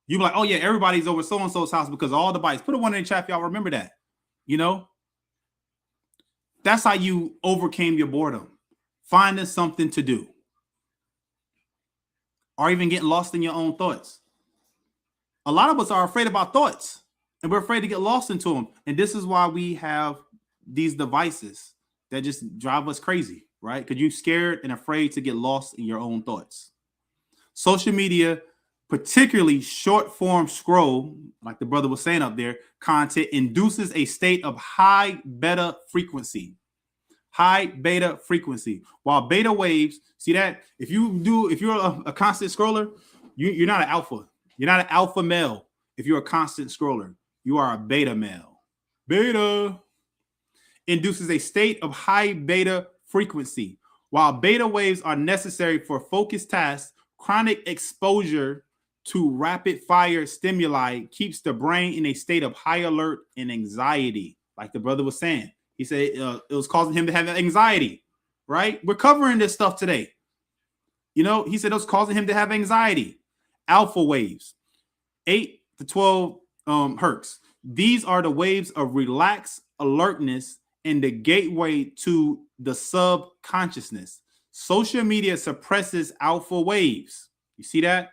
[SPEAKER 1] You'd be like, oh yeah, everybody's over so-and-so's house because of all the bikes. Put a 1 in the chat if y'all remember that. You know? That's how you overcame your boredom. Finding something to do. Or even getting lost in your own thoughts. A lot of us are afraid about thoughts. And we're afraid to get lost into them. And this is why we have these devices that just drive us crazy, right? Because you're scared and afraid to get lost in your own thoughts. Social media, particularly short form scroll, like the brother was saying up there, content induces a state of high beta frequency. High beta frequency. While beta waves, see that? If you're a constant scroller, you're not an alpha. You're not an alpha male. If you're a constant scroller, you are a beta male. Beta induces a state of high beta frequency. While beta waves are necessary for focused tasks, chronic exposure to rapid fire stimuli keeps the brain in a state of high alert and anxiety. Like the brother was saying, he said it was causing him to have anxiety, right? We're covering this stuff today. You know, he said it was causing him to have anxiety. Alpha waves, 8 to 12 hertz. These are the waves of relaxed alertness and the gateway to the subconsciousness. Social media suppresses alpha waves. You see that?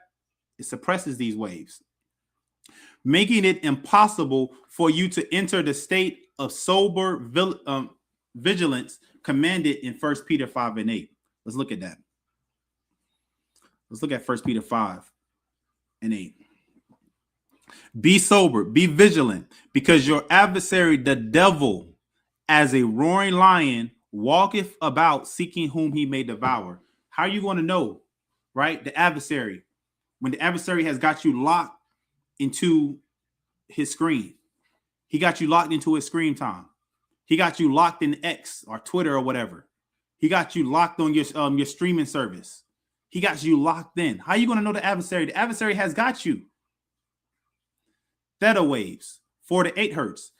[SPEAKER 1] It suppresses these waves, making it impossible for you to enter the state of sober vigilance commanded in 1 Peter 5 and 8. Let's look at that. Let's look at 1 Peter 5 and 8. Be sober, be vigilant, because your adversary, the devil, as a roaring lion, walketh about seeking whom he may devour. How are you going to know, right? The adversary. When the adversary has got you locked into his screen. He got you locked into his screen time. He got you locked in X or Twitter or whatever. He got you locked on your streaming service. He got you locked in. How are you going to know the adversary? The adversary has got you. Theta waves, 4 to 8 hertz.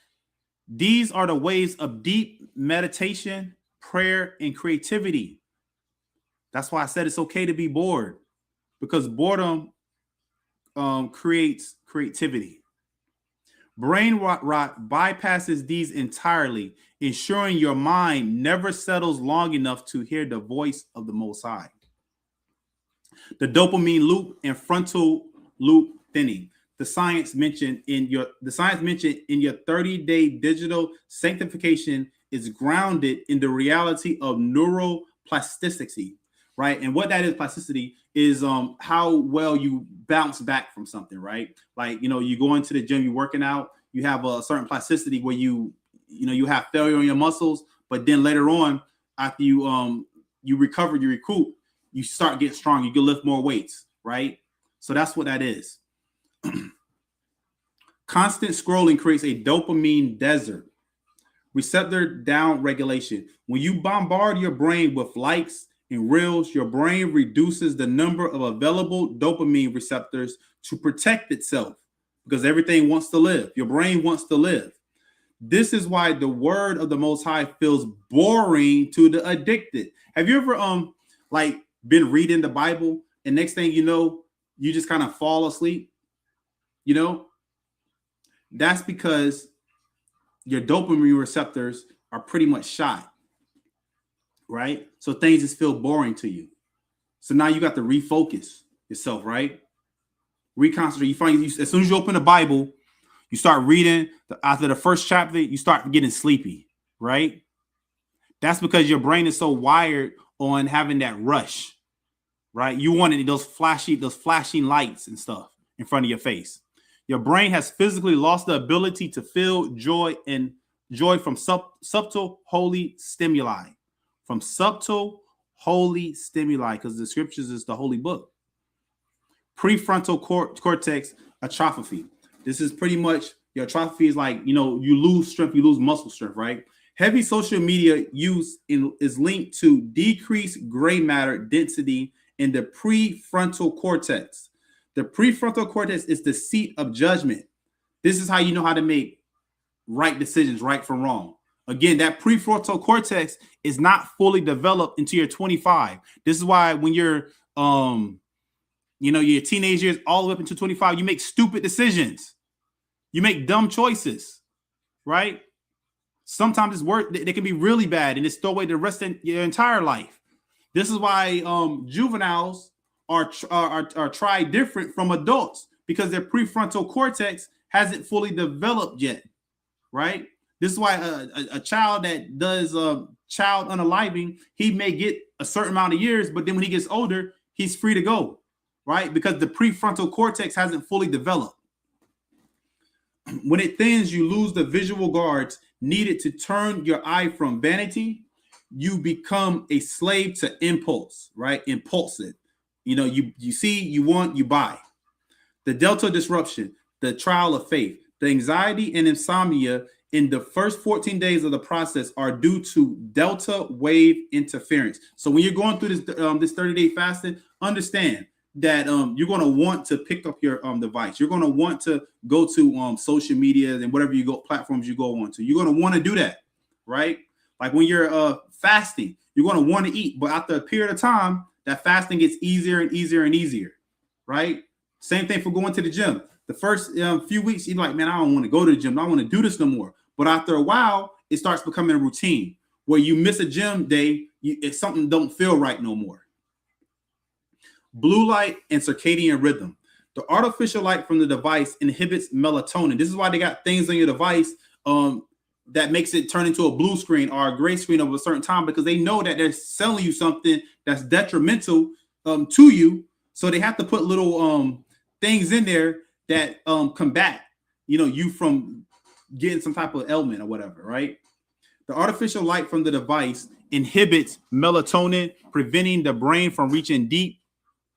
[SPEAKER 1] These are the waves of deep meditation, prayer, and creativity. That's why I said it's okay to be bored, because boredom creates creativity. Brain rot bypasses these entirely, ensuring your mind never settles long enough to hear the voice of the Most High. The dopamine loop and frontal loop thinning. The science mentioned in your 30-day digital sanctification is grounded in the reality of neuroplasticity, right? And what that is, plasticity, is how well you bounce back from something, right? Like, you know, you go into the gym, you're working out, you have a certain plasticity where you have failure in your muscles, but then later on, after you recover, you recoup, you start getting strong, you can lift more weights, right? So that's what that is. Constant scrolling creates a dopamine desert. Receptor down regulation. When you bombard your brain with likes and reels, your brain reduces the number of available dopamine receptors to protect itself, because everything wants to live. Your brain wants to live. This is why the word of the Most High feels boring to the addicted. Have you ever been reading the Bible and next thing you know, you just kind of fall asleep? You know, that's because your dopamine receptors are pretty much shot, right? So things just feel boring to you. So now you got to refocus yourself, right? Reconcentrate. You find as soon as you open the Bible, you start reading. After the first chapter, you start getting sleepy, right? That's because your brain is so wired on having that rush. right? You wanted those flashing lights and stuff in front of your face. Your brain has physically lost the ability to feel joy from subtle holy stimuli. From subtle holy stimuli, because the scriptures is the holy book. Prefrontal cortex atrophy. This is pretty much your atrophy is like, you lose strength, you lose muscle strength, right? Heavy social media use is linked to decreased gray matter density in the prefrontal cortex. The prefrontal cortex is the seat of judgment. This is how you know how to make right decisions, right from wrong. Again, that prefrontal cortex is not fully developed until you're 25. This is why when you're your teenage years all the way up until 25, you make stupid decisions. You make dumb choices, right? Sometimes they can be really bad and it's throw away the rest of your entire life. This is why juveniles are tried different from adults, because their prefrontal cortex hasn't fully developed yet, right? This is why a child that does child unaliving, he may get a certain amount of years, but then when he gets older, he's free to go, right? Because the prefrontal cortex hasn't fully developed. When it thins, you lose the visual guards needed to turn your eye from vanity. You become a slave to impulse, right? Impulsive. You see, you want, you buy. The delta disruption, the trial of faith, the anxiety and insomnia in the first 14 days of the process are due to delta wave interference. So when you're going through this 30-day fasting, understand that you're going to want to pick up your device. You're going to want to go to social media and whatever platforms you go on to. You're going to want to do that, right? Like when you're fasting, you're going to want to eat, but after a period of time, that fasting gets easier and easier and easier, right? Same thing for going to the gym. The first few weeks, you're like, man, I don't want to go to the gym. I don't want to do this no more. But after a while, it starts becoming a routine where you miss a gym day, if something don't feel right no more. Blue light and circadian rhythm. The artificial light from the device inhibits melatonin. This is why they got things on your device that makes it turn into a blue screen or a gray screen over a certain time, because they know that they're selling you something that's detrimental to you. So they have to put little things in there that combat, you from getting some type of ailment or whatever, right? The artificial light from the device inhibits melatonin, preventing the brain from reaching deep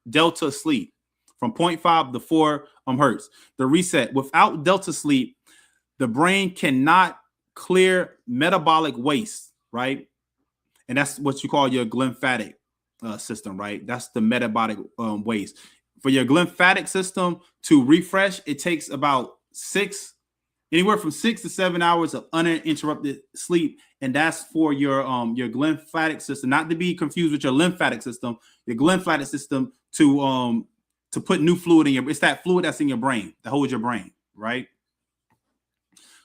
[SPEAKER 1] delta sleep from 0.5 to 4 hertz. The reset. Without delta sleep, the brain cannot clear metabolic waste, right? And that's what you call your glymphatic system, right? That's the metabolic waste. For your glymphatic system to refresh, it takes about anywhere from 6 to 7 hours of uninterrupted sleep, and that's for your glymphatic system, not to be confused with your lymphatic system. Your glymphatic system to put new fluid in it's that fluid that's in your brain that holds your brain, right?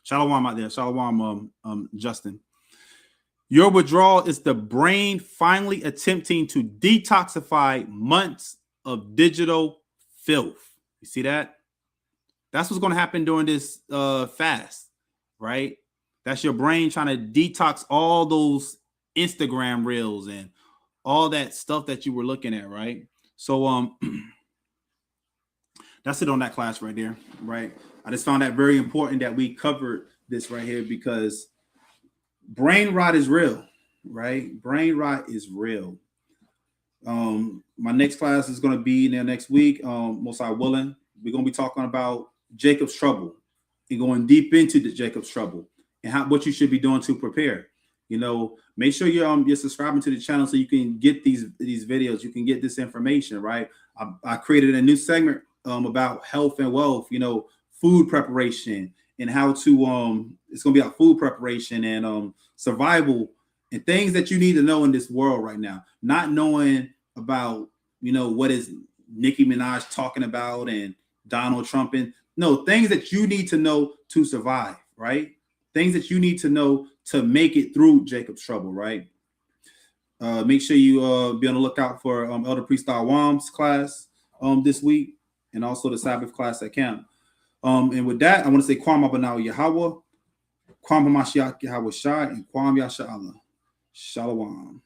[SPEAKER 1] Shalom out there. Shalom, Justin. Your withdrawal is the brain finally attempting to detoxify months of digital filth. You see that? That's what's going to happen during this fast, right? That's your brain trying to detox all those Instagram reels and all that stuff that you were looking at, right? So that's it on that class right there, right? I just found that very important that we covered this right here, because brain rot is real, right? Brain rot is real. My next class is going to be there next week. Most I willing, we're going to be talking about Jacob's trouble and going deep into the Jacob's trouble and what you should be doing to prepare. Make sure you're subscribing to the channel so you can get these videos. You can get this information, right? I created a new segment about health and wealth, food preparation, and how to it's going to be about food preparation and survival and things that you need to know in this world right now. Not knowing about, what is Nicki Minaj talking about and Donald Trump, and no, things that you need to know to survive, right? Things that you need to know to make it through Jacob's trouble, right? Make sure you be on the lookout for Elder Priest Yahawah's class this week, and also the Sabbath class at camp. And with that, I want to say Kwam Abanau Yahawah, Kwam Hamashiach Yahawah Shai, and Kwam Yasha'Allah. Shalom.